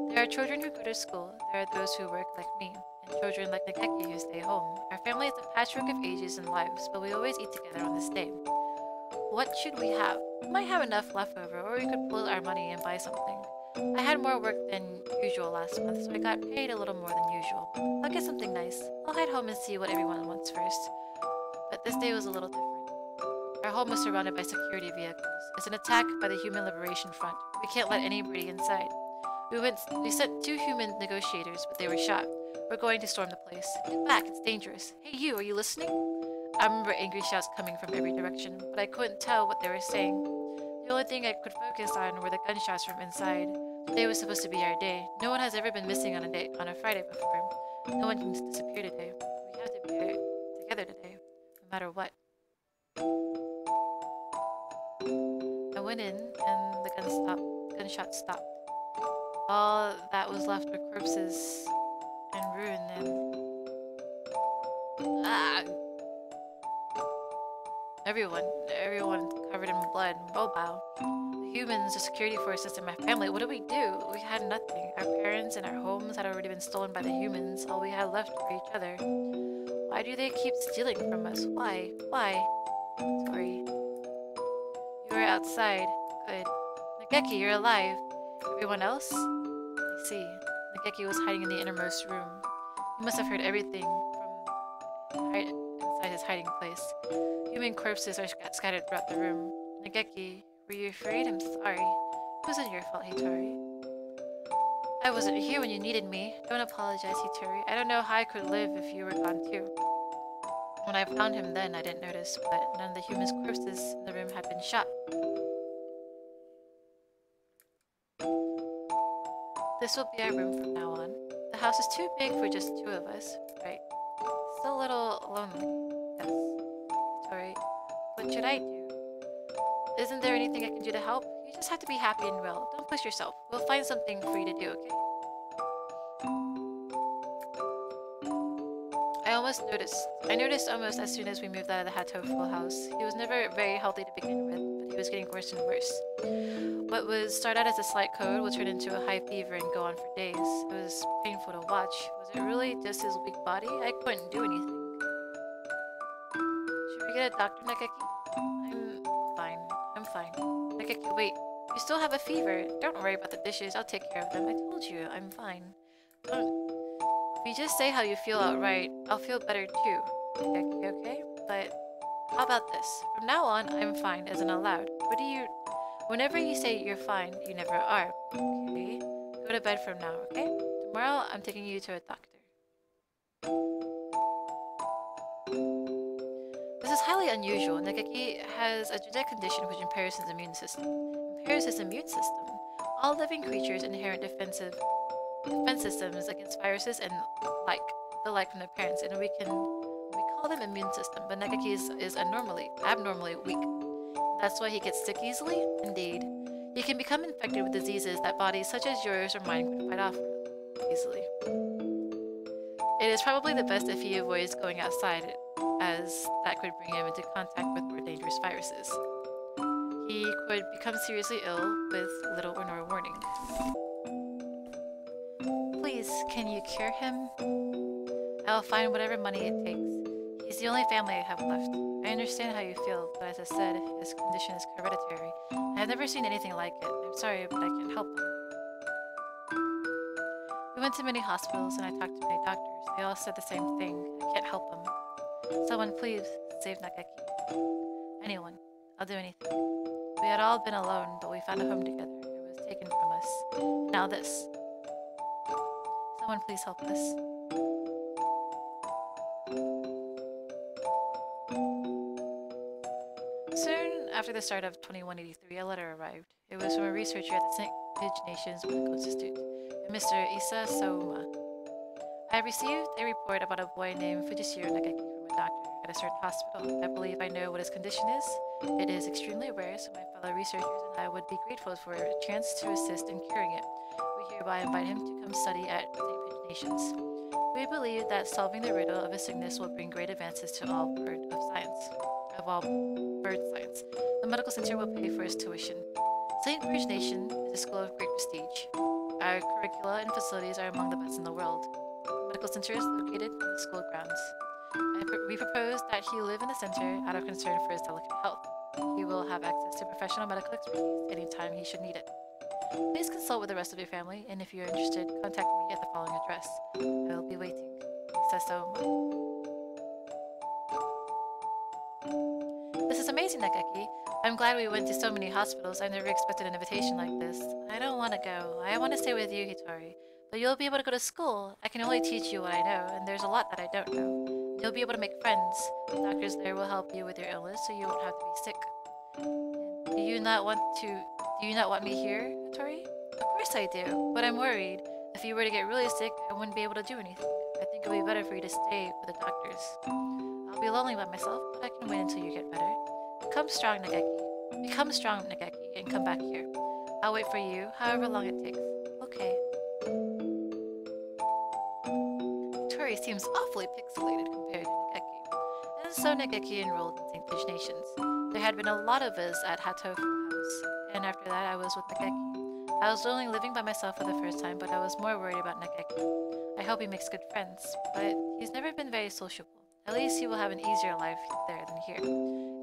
Speaker 1: There are children who go to school, there are those who work like me, and children like Nageki who stay home. Our family is a patchwork of ages and lives, but we always eat together on this day. What should we have? We might have enough left over, or we could pool our money and buy something. I had more work than usual last month, so I got paid a little more than usual. I'll get something nice. I'll head home and see what everyone wants first. But this day was a little different. Our home was surrounded by security vehicles. It's an attack by the Human Liberation Front. We can't let anybody inside. We sent 2 human negotiators, but they were shot. We're going to storm the place. Get back, it's dangerous. Hey you, are you listening? I remember angry shouts coming from every direction, but I couldn't tell what they were saying. The only thing I could focus on were the gunshots from inside. Today was supposed to be our day. No one has ever been missing on a Friday before. No one can disappear today. We have to be together today. no matter what. I went in, and the gunshot stopped. All that was left were corpses and ruin and... Ah! Everyone covered in blood and mobile. The humans, the security forces, and my family, what did we do? We had nothing. Our parents and our homes had already been stolen by the humans. All we had left were each other. Why do they keep stealing from us? Why? Why? Sorry. You were outside. Good. Nageki, you're alive. Everyone else? I see. Nageki was hiding in the innermost room. He must have heard everything from inside his hiding place. Human corpses are scattered throughout the room. Nageki, were you afraid? I'm sorry. It wasn't your fault, Hitori. I wasn't here when you needed me. Don't apologize, Hitori. I don't know how I could live if you were gone too. When I found him then, I didn't notice, but none of the humans' corpses in the room had been shot. This will be our room from now on. The house is too big for just two of us, right? Still a little lonely. Yes. Hitori, what should I do? Isn't there anything I can do to help? You just have to be happy and well. Don't push yourself. We'll find something for you to do, okay? I noticed almost as soon as we moved out of the Hatoful house. He was never very healthy to begin with, but he was getting worse and worse. What would start out as a slight cold would turn into a high fever and go on for days. It was painful to watch. Was it really just his weak body? I couldn't do anything. Should we get a doctor, Nageki? I'm fine. Nageki, wait. You still have a fever. Don't worry about the dishes. I'll take care of them. I told you, I'm fine. If you just say how you feel outright, I'll feel better too. Okay? But how about this? From now on, I'm fine isn't allowed. Whenever you say you're fine, you never are. Okay? Go to bed from now, okay? Tomorrow, I'm taking you to a doctor. This is highly unusual. Nageki has a genetic condition which impairs his immune system. All living creatures inherit defense systems against viruses and the like from their parents, and we call them immune system, but Nageki is abnormally weak. That's why he gets sick easily? Indeed. He can become infected with diseases that bodies such as yours or mine could fight off easily. It is probably the best if he avoids going outside, as that could bring him into contact with more dangerous viruses. He could become seriously ill with little or no warning. Please, can you cure him? I'll find whatever money it takes. He's the only family I have left. I understand how you feel, but as I said, his condition is hereditary. I have never seen anything like it. I'm sorry, but I can't help him. We went to many hospitals and I talked to many doctors. They all said the same thing. I can't help him. Someone please save Nageki. Anyone. I'll do anything. We had all been alone, but we found a home together. It was taken from us. Now this. Someone please help us. Soon after the start of 2183, a letter arrived. It was from a researcher at the St. Kitts Nations Medical Institute, Mr. Issa Souma. I received a report about a boy named Fujishiro Nageki from a doctor at a certain hospital. I believe I know what his condition is. It is extremely rare, so my fellow researchers and I would be grateful for a chance to assist in curing it. We hereby invite him to come study at St. Kitts Nations. We believe that solving the riddle of a sickness will bring great advances to all bird science. The medical center will pay for his tuition. St. Kitts Nation is a school of great prestige. Our curricula and facilities are among the best in the world. The medical center is located in the school grounds. We propose that he live in the center out of concern for his delicate health. He will have access to professional medical expertise anytime he should need it. Please consult with the rest of your family, and if you are interested, contact me at the following address. I will be waiting. Lisa Soma. This is amazing, Nageki. I'm glad we went to so many hospitals. I never expected an invitation like this. I don't want to go. I want to stay with you, Hitori. But you'll be able to go to school. I can only teach you what I know, and there's a lot that I don't know. You'll be able to make friends. The doctors there will help you with your illness, so you won't have to be sick. Do you not want me here, Hitori? Of course I do, but I'm worried. If you were to get really sick, I wouldn't be able to do anything. I think it would be better for you to stay with the doctors. I'll be lonely by myself, but I can wait until you get better. Become strong, Nageki. Become strong, Nageki, and come back here. I'll wait for you, however long it takes. Okay. Tori seems awfully pixelated compared to Nageki. And so Nageki enrolled in St. Nations. There had been a lot of us at Hatoful House, and after that I was with Nageki. I was only living by myself for the first time, but I was more worried about Nageki. I hope he makes good friends, but he's never been very sociable. At least he will have an easier life there than here.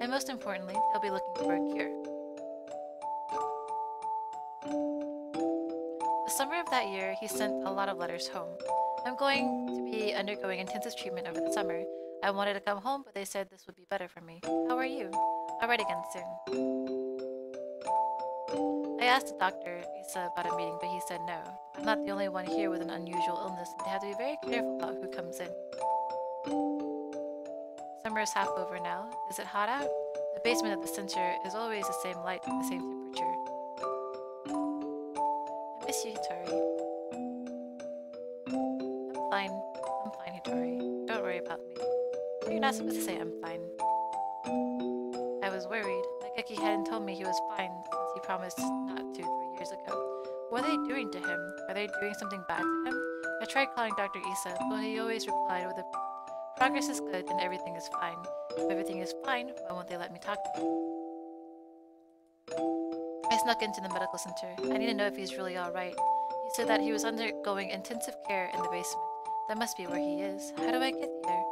Speaker 1: And most importantly, they'll be looking for a cure. The summer of that year, he sent a lot of letters home. I'm going to be undergoing intensive treatment over the summer. I wanted to come home, but they said this would be better for me. How are you? I'll write again soon. I asked the doctor, Isa, about a meeting, but he said no. I'm not the only one here with an unusual illness, and they have to be very careful about who comes in. Summer is half over now. Is it hot out? The basement of the center is always the same light and the same temperature. I miss you, Hitori. I'm fine, Hitori. Don't worry about me. You're not supposed to say I'm fine. I was worried. Nageki hadn't told me he was fine since he promised not to 3 years ago. What are they doing to him? Are they doing something bad to him? I tried calling Dr. Isa, but he always replied with a progress is good and everything is fine. If everything is fine, why won't they let me talk to him? I snuck into the medical center. I need to know if he's really alright. He said that he was undergoing intensive care in the basement. That must be where he is. How do I get there?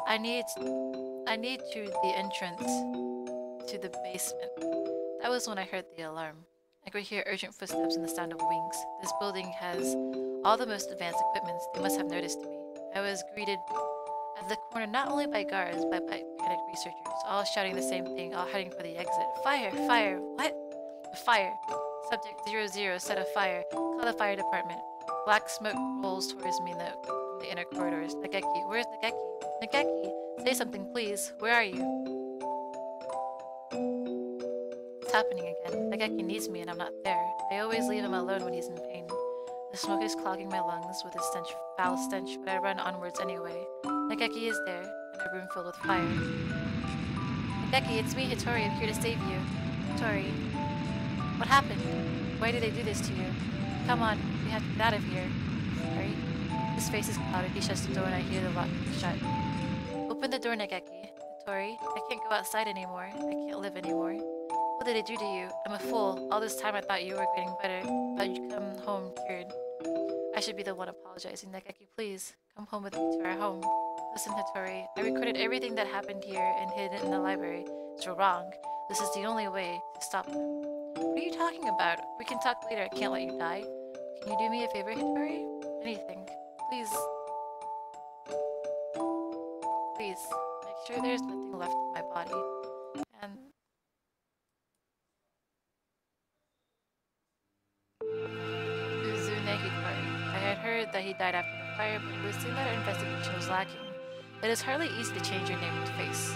Speaker 1: I need to the entrance to the basement. That was when I heard the alarm. I could hear urgent footsteps and the sound of wings. This building has all the most advanced equipment. They must have noticed me. I was greeted at the corner not only by guards, but by panicked researchers, all shouting the same thing, all heading for the exit. Fire! Fire! What? Fire! Subject 00 set a fire. Call the fire department. Black smoke rolls towards me from the inner corridors. Nageki, where's Nageki? Nageki, say something please. Where are you? It's happening again. Nageki needs me and I'm not there. I always leave him alone when he's in pain. The smoke is clogging my lungs with a foul stench, but I run onwards anyway. Nageki is there, in a room filled with fire. Nageki, it's me, Hitori. I'm here to save you. Hitori. What happened? Why did they do this to you? Come on, we have to get out of here. Hitori. His face is clouded. He shuts the door and I hear the lock shut. Open the door, Nageki. Hitori, I can't go outside anymore. I can't live anymore. What did they do to you? I'm a fool. All this time I thought you were getting better. Thought you'd come home cured. I should be the one apologizing. Nageki, please, come home with me to our home. Listen, Hitori, I recorded everything that happened here and hid it in the library. It's wrong. This is the only way to stop them. What are you talking about? We can talk later. I can't let you die. Can you do me a favor, Hitori? Anything. Please. Please, make sure there's nothing left in my body. And I had heard that he died after the fire, but it was seen that our investigation was lacking. It is hardly easy to change your name and face.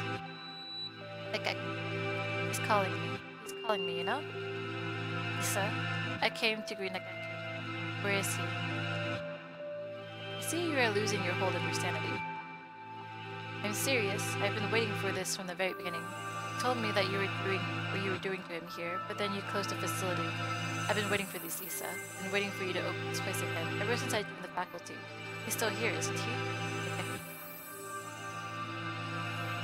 Speaker 1: Nageki. He's calling me. He's calling me, you know? Isa, I came to greet Nageki. Where is he? I see you are losing your hold of your sanity. I'm serious. I've been waiting for this from the very beginning. You told me that you were doing what you were doing to him here, but then you closed the facility. I've been waiting for this, Isa. I've been waiting for you to open this place again, ever since I joined the faculty. He's still here, isn't he?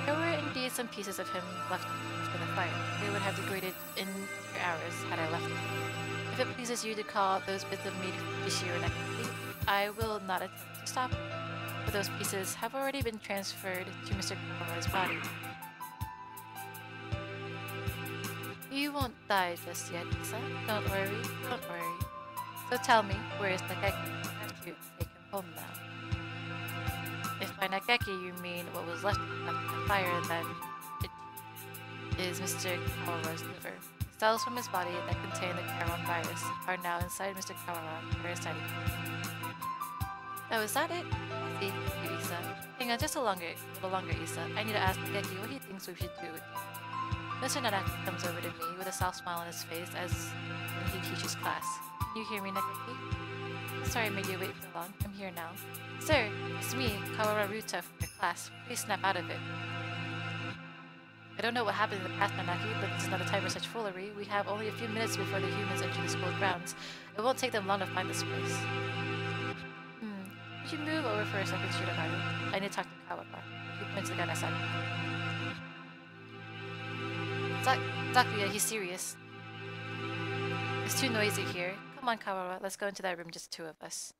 Speaker 1: There were indeed some pieces of him left after the fire. They would have degraded in your hours had I left them. If it pleases you to call those bits of meat Bishiro Nageki, I will not attempt to stop you. For those pieces have already been transferred to Mr. Kawara's body. You won't die just yet, Isa. Don't worry, don't worry. So tell me, where is Nageki? I have to take him home now. If by Nageki you mean what was left after the fire, then it is Mr. Kawara's liver. The cells from his body that contain the Charon virus are now inside Mr. Kawara, parasiting him. Oh, is that it? I see. Thank you, Isa. Hang on just a little longer, Isa. I need to ask Nageki what he thinks we should do with you. Mr. Nanaki comes over to me with a soft smile on his face as when he teaches class. Can you hear me, Nakaki? Sorry I made you wait for long. I'm here now. Sir, it's me, Kawara Ruta from your class. Please snap out of it. I don't know what happened in the past, Nanaki, but this is not a time for such foolery. We have only a few minutes before the humans enter the school grounds. It won't take them long to find this place. Could you move over for a second, Shiramaru? I need to talk to Kawara. He points the gun aside. Zakuya, he's serious. It's too noisy here. Come on, Kawara, let's go into that room, just the two of us.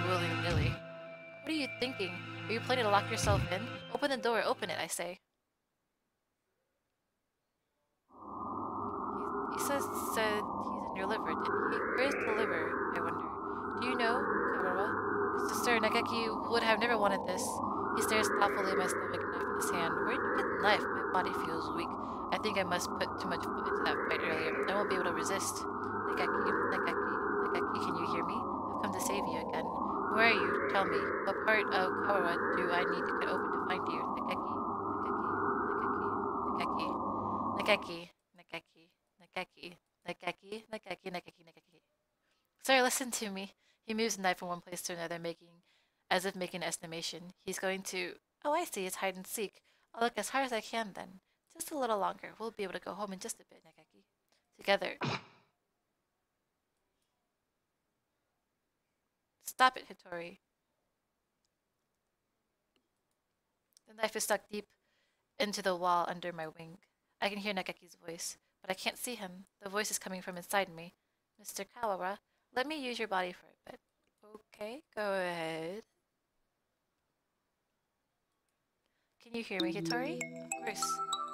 Speaker 1: Willy-nilly. What are you thinking? Are you planning to lock yourself in? Open the door, open it, I say. He said he's in your liver, didn't he? Where is the liver, I wonder? Do you know, Kawara? Sister Nagaki would have never wanted this. He stares thoughtfully at my stomach, knife in his hand. Where did you get the knife? My body feels weak. I think I must put too much foot into that fight earlier. I won't be able to resist. Nagaki, can you hear me? I've come to save you again. Where are you? Tell me. What part of Kawara do I need to cut open to find you? Nagaki. Sir, listen to me. He moves the knife from one place to another, as if making an estimation. He's going to... Oh, I see. It's hide and seek. I'll look as hard as I can then. Just a little longer. We'll be able to go home in just a bit, Nagaki. Together. Stop it, Hitori. The knife is stuck deep into the wall under my wing. I can hear Nagaki's voice, but I can't see him. The voice is coming from inside me. Mr. Kawara, let me use your body for a bit. Okay, go ahead. Can you hear me, Hitori? Of course.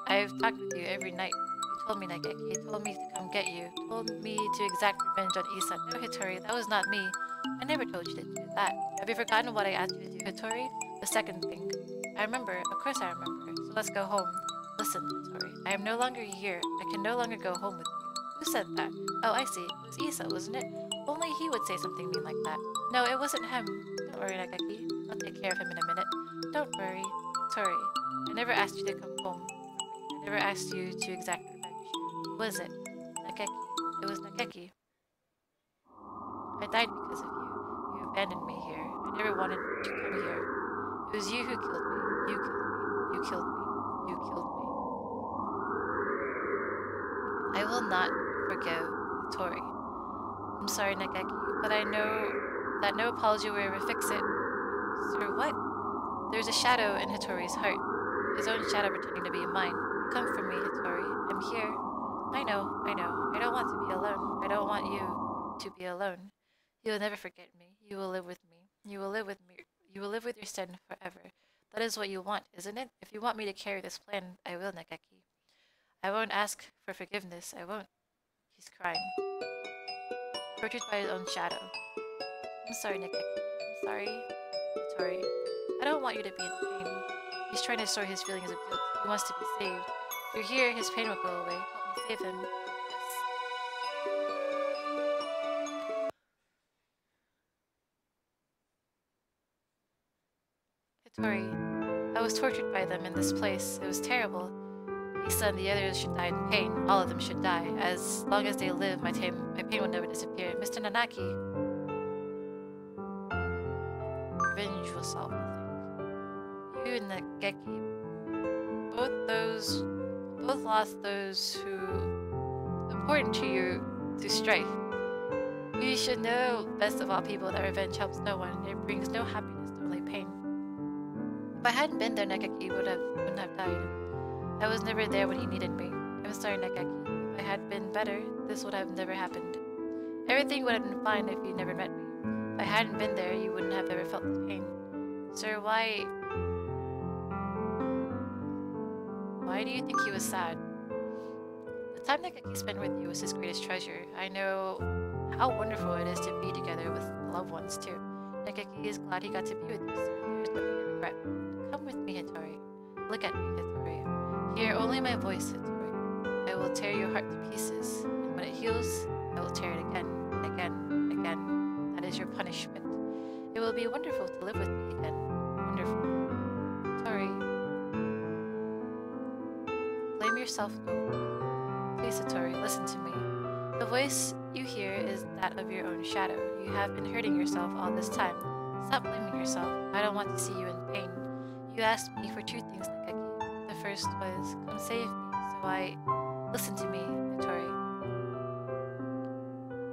Speaker 1: I've talked with you every night. You told me, Nagaki. You told me to come get you. You told me to exact revenge on Isa. No, Hitori, that was not me. I never told you to do that. Have you forgotten what I asked you to do, Hitori? The second thing. I remember. Of course I remember. So let's go home. Listen, Hitori. I am no longer here. I can no longer go home with you. Who said that? Oh, I see. It was Isa, wasn't it? Only he would say something mean like that. No, it wasn't him. Don't worry, Nagaki. I'll take care of him in a minute. Don't worry. Hitori, I never asked you to come home. I never asked you to exact revenge. Who was it? Nagaki. It was Nagaki. I died because of you. You abandoned me here. I never wanted to come here. It was you who killed me. You killed me. You killed me. You killed me. I will not forgive Hitori. I'm sorry, Nagaki, but I know that no apology will ever fix it. Sir, what? There's a shadow in Hitori's heart. His own shadow pretending to be mine. Come for me, Hitori. I'm here. I know. I don't want to be alone. I don't want you to be alone. You will never forget me. You will live with me. You will live with me. You will live with your sin forever. That is what you want, isn't it? If you want me to carry this plan, I will, Nagaki. I won't ask for forgiveness. I won't. He's crying. Tortured by his own shadow. I'm sorry, Nagaki. I'm sorry. Hitori. I don't want you to be in pain. He's trying to store his feelings of guilt. He wants to be saved. If you're here, his pain will go away. Help me save him. Yes. Hitori. I was tortured by them in this place. It was terrible. Isa and the others should die in pain. All of them should die. As long as they live, my pain will never disappear. Mr. Nanaki. Revenge will solve nothing. You and Nagaki, both lost those who important to you to strife. You should know, best of all people, that revenge helps no one. It brings no happiness, only pain. If I hadn't been there, Nagaki wouldn't have died. I was never there when he needed me. I'm sorry, Nagaki. If I had been better, this would have never happened. Everything would have been fine if you never met me. If I hadn't been there, you wouldn't have ever felt this pain. Sir, why do you think he was sad? The time Nagaki spent with you was his greatest treasure. I know how wonderful it is to be together with loved ones, too. Nagaki is glad he got to be with you, sir. There is nothing to regret. Come with me, Hitori. Look at me, Hitori. Hear only my voice, Hitori. I will tear your heart to pieces, and when it heals, I will tear it again, and again, and again. That is your punishment. It will be wonderful to live with me again. Wonderful. Hitori. yourself no. Please, Satori, listen to me. The voice you hear is that of your own shadow. You have been hurting yourself all this time. Stop blaming yourself. I don't want to see you in pain. You asked me for two things, Nakeki. The first was, come save me, so I... Listen to me, Satori.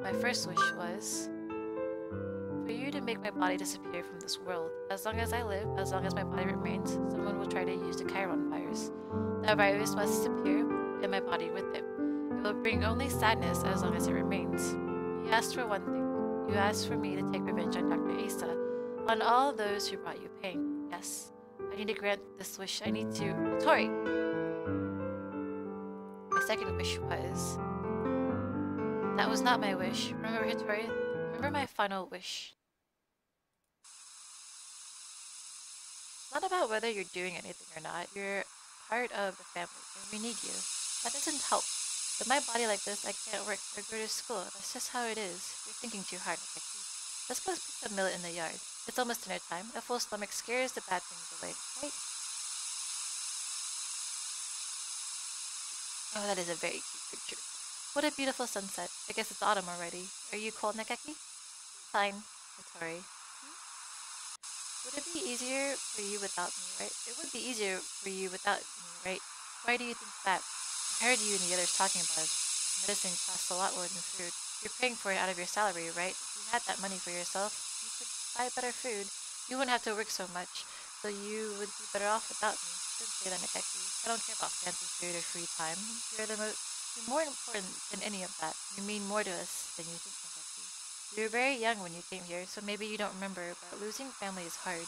Speaker 1: My first wish was for you to make my body disappear from this world. As long as I live, as long as my body remains, someone will try to use the Chiron virus. That virus must disappear, and my body with it. It will bring only sadness as long as it remains. You asked for one thing. You asked for me to take revenge on Dr. Asa, on all of those who brought you pain. Yes, I need to grant this wish. I need to... Tori! My second wish was... That was not my wish. Remember, Hitori? Remember my final wish. It's not about whether you're doing anything or not. You're part of the family, and we need you. That doesn't help. With my body like this, I can't work or go to school. That's just how it is. You're thinking too hard, Nikki. Let's go pick some millet in the yard. It's almost dinner time. A full stomach scares the bad things away, right? Oh, that is a very cute picture. What a beautiful sunset. I guess it's autumn already. Are you cold, Nakeki? Fine, Hitori. Would it be easier for you without me, right? It would be easier for you without me, right? Why do you think that? I heard you and the others talking about it. Medicine costs a lot more than food. You're paying for it out of your salary, right? If you had that money for yourself, you could buy better food. You wouldn't have to work so much, so you would be better off without me. Don't say that, Nakeki. I don't care about fancy food or free time. You're more important than any of that. You mean more to us than you think, Nakeki. You were very young when you came here, so maybe you don't remember, but losing family is hard.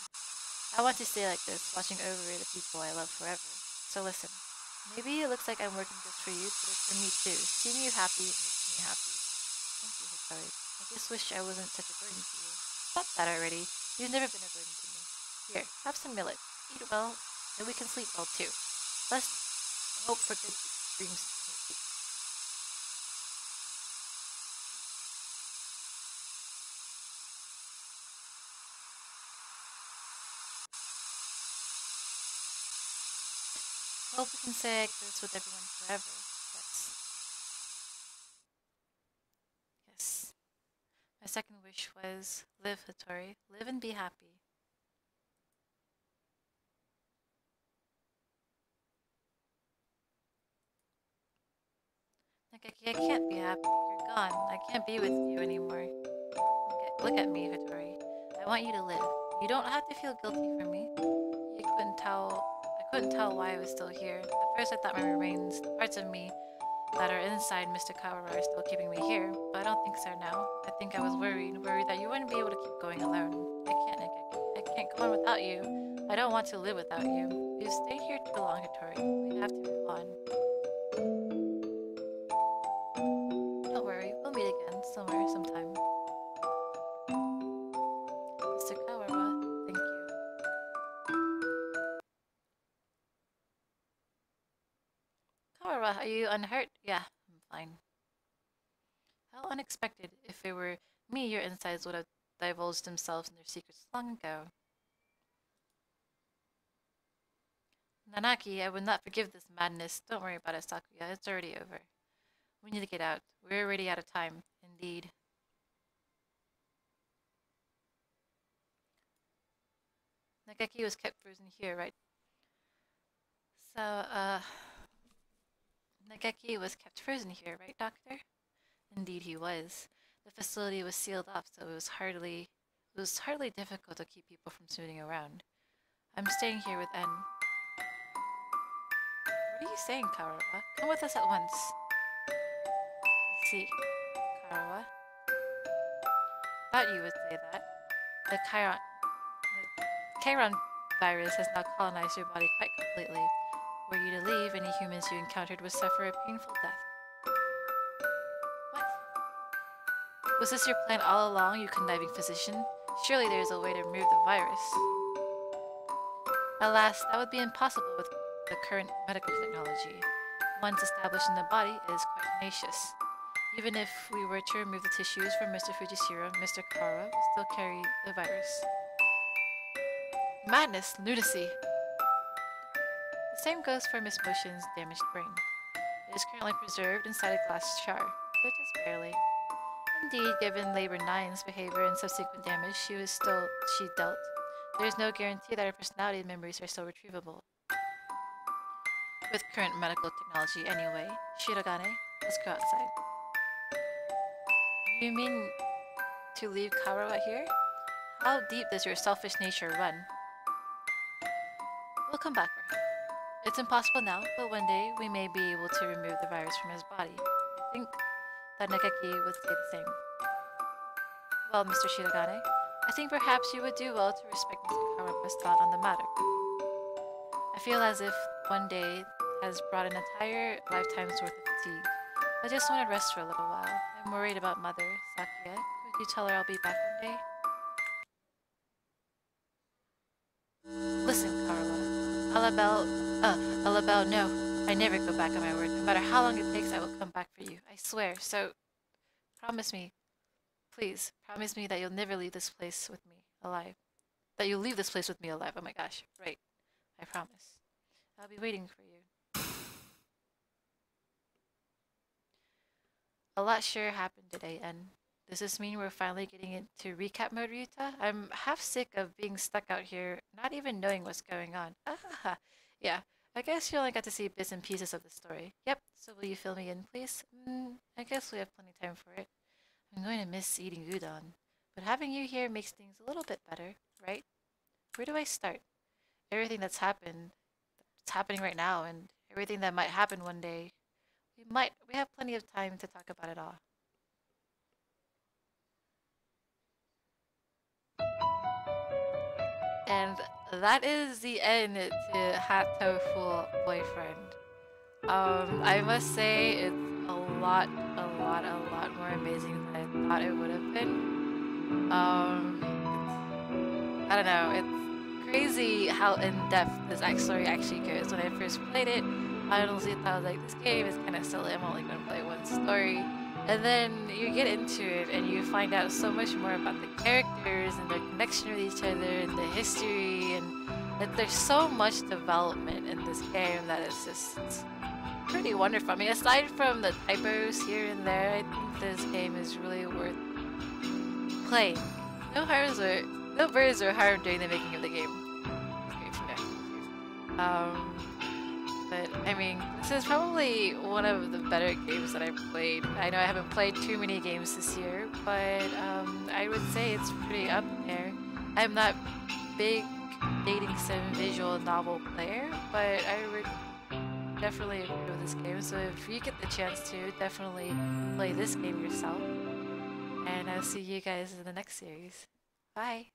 Speaker 1: I want to stay like this, watching over the people I love forever. So listen. Maybe it looks like I'm working just for you, but it's for me too. Seeing you happy makes me happy. Thank you, Hitori. I just wish I wasn't such a burden to you. Stop that already. You've never been a burden to me. Here, have some millet. Eat well, and we can sleep well too. Let's hope for good dreams. I hope we can say like this with everyone forever. Yes. Yes. My second wish was live, Hitori. Live and be happy. Nakeki, I can't be happy. You're gone. I can't be with you anymore. Look at me, Hitori. I want you to live. You don't have to feel guilty for me. I couldn't tell why I was still here. At first I thought my remains, the parts of me that are inside Mr. Kawara are still keeping me here, but I don't think so now. I think I was worried that you wouldn't be able to keep going alone. I can't, Nikeki. I can't go on without you. I don't want to live without you. You've stayed here too long, Hitori. We have to move on. Don't worry, we'll meet again somewhere, sometime. Mr. Kawara, thank you. Kawara, are you unhurt? Yeah, I'm fine. How unexpected. If it were me, your insides would have divulged themselves in their secrets long ago. Nanaki, I would not forgive this madness. Don't worry about it, Sakuya. It's already over. We need to get out. We're already out of time. Indeed. Nageki was kept frozen here, right? So, Nageki was kept frozen here, right, Doctor? Indeed he was. The facility was sealed off, so it was hardly difficult to keep people from swooning around. I'm staying here with N. What are you saying, Karawa? Come with us at once. See, Karawa. Thought you would say that. The Chiron virus has now colonized your body quite completely. Were you to leave, any humans you encountered would suffer a painful death. What? Was this your plan all along, you conniving physician? Surely there is a way to remove the virus. Alas, that would be impossible with the current medical technology. Once established in the body, it is quite tenacious. Even if we were to remove the tissues from Mr. Fujishiro, Mr. Kara would still carry the virus. Madness! Lunacy! The same goes for Miss Motion's damaged brain. It is currently preserved inside a glass jar, but just barely. Indeed, given Labor 9's behavior and subsequent damage she dealt, there is no guarantee that her personality and memories are still retrievable. With current medical technology anyway. Shirogane, let's go outside. Do you mean to leave Kawawa here? How deep does your selfish nature run? We'll come back for him. It's impossible now, but one day we may be able to remove the virus from his body. I think that Nekaki would say the same. Well, Mr. Shirogane, I think perhaps you would do well to respect Mr. Kawaba's thought on the matter. I feel as if one day has brought an entire lifetime's worth of fatigue. I just want to rest for a little while. I'm worried about Mother, Sakia. Could you tell her I'll be back one day? Listen, Carla. Alabelle, no. I never go back on my word. No matter how long it takes, I will come back for you. I swear. So, promise me. Please, promise me that you'll never leave this place with me alive. That you'll leave this place with me alive. Oh my gosh. Right. I promise. I'll be waiting for you. A lot sure happened today, En. Does this mean we're finally getting into recap mode, Ryuta? I'm half sick of being stuck out here, not even knowing what's going on. Ah, yeah, I guess you only got to see bits and pieces of the story. Yep, so will you fill me in, please? I guess we have plenty of time for it. I'm going to miss eating udon, but having you here makes things a little bit better, right? Where do I start? Everything that's happening right now, and everything that might happen one day. We have plenty of time to talk about it all. And that is the end to Hatoful Boyfriend. I must say it's a lot more amazing than I thought it would have been. I don't know, it's crazy how in-depth this story actually goes. When I first played it, I honestly thought I was like, this game is kind of silly, I'm only going to play one story. And then you get into it and you find out so much more about the characters and their connection with each other and the history, and that there's so much development in this game that is just pretty wonderful. I mean, aside from the typos here and there, I think this game is really worth playing. No birds were harmed during the making of the game. It's great from there. But I mean, this is probably one of the better games that I've played. I know I haven't played too many games this year, but I would say it's pretty up there. I'm not big dating sim visual novel player, but I would definitely agree with this game. So if you get the chance to, definitely play this game yourself. And I'll see you guys in the next series. Bye!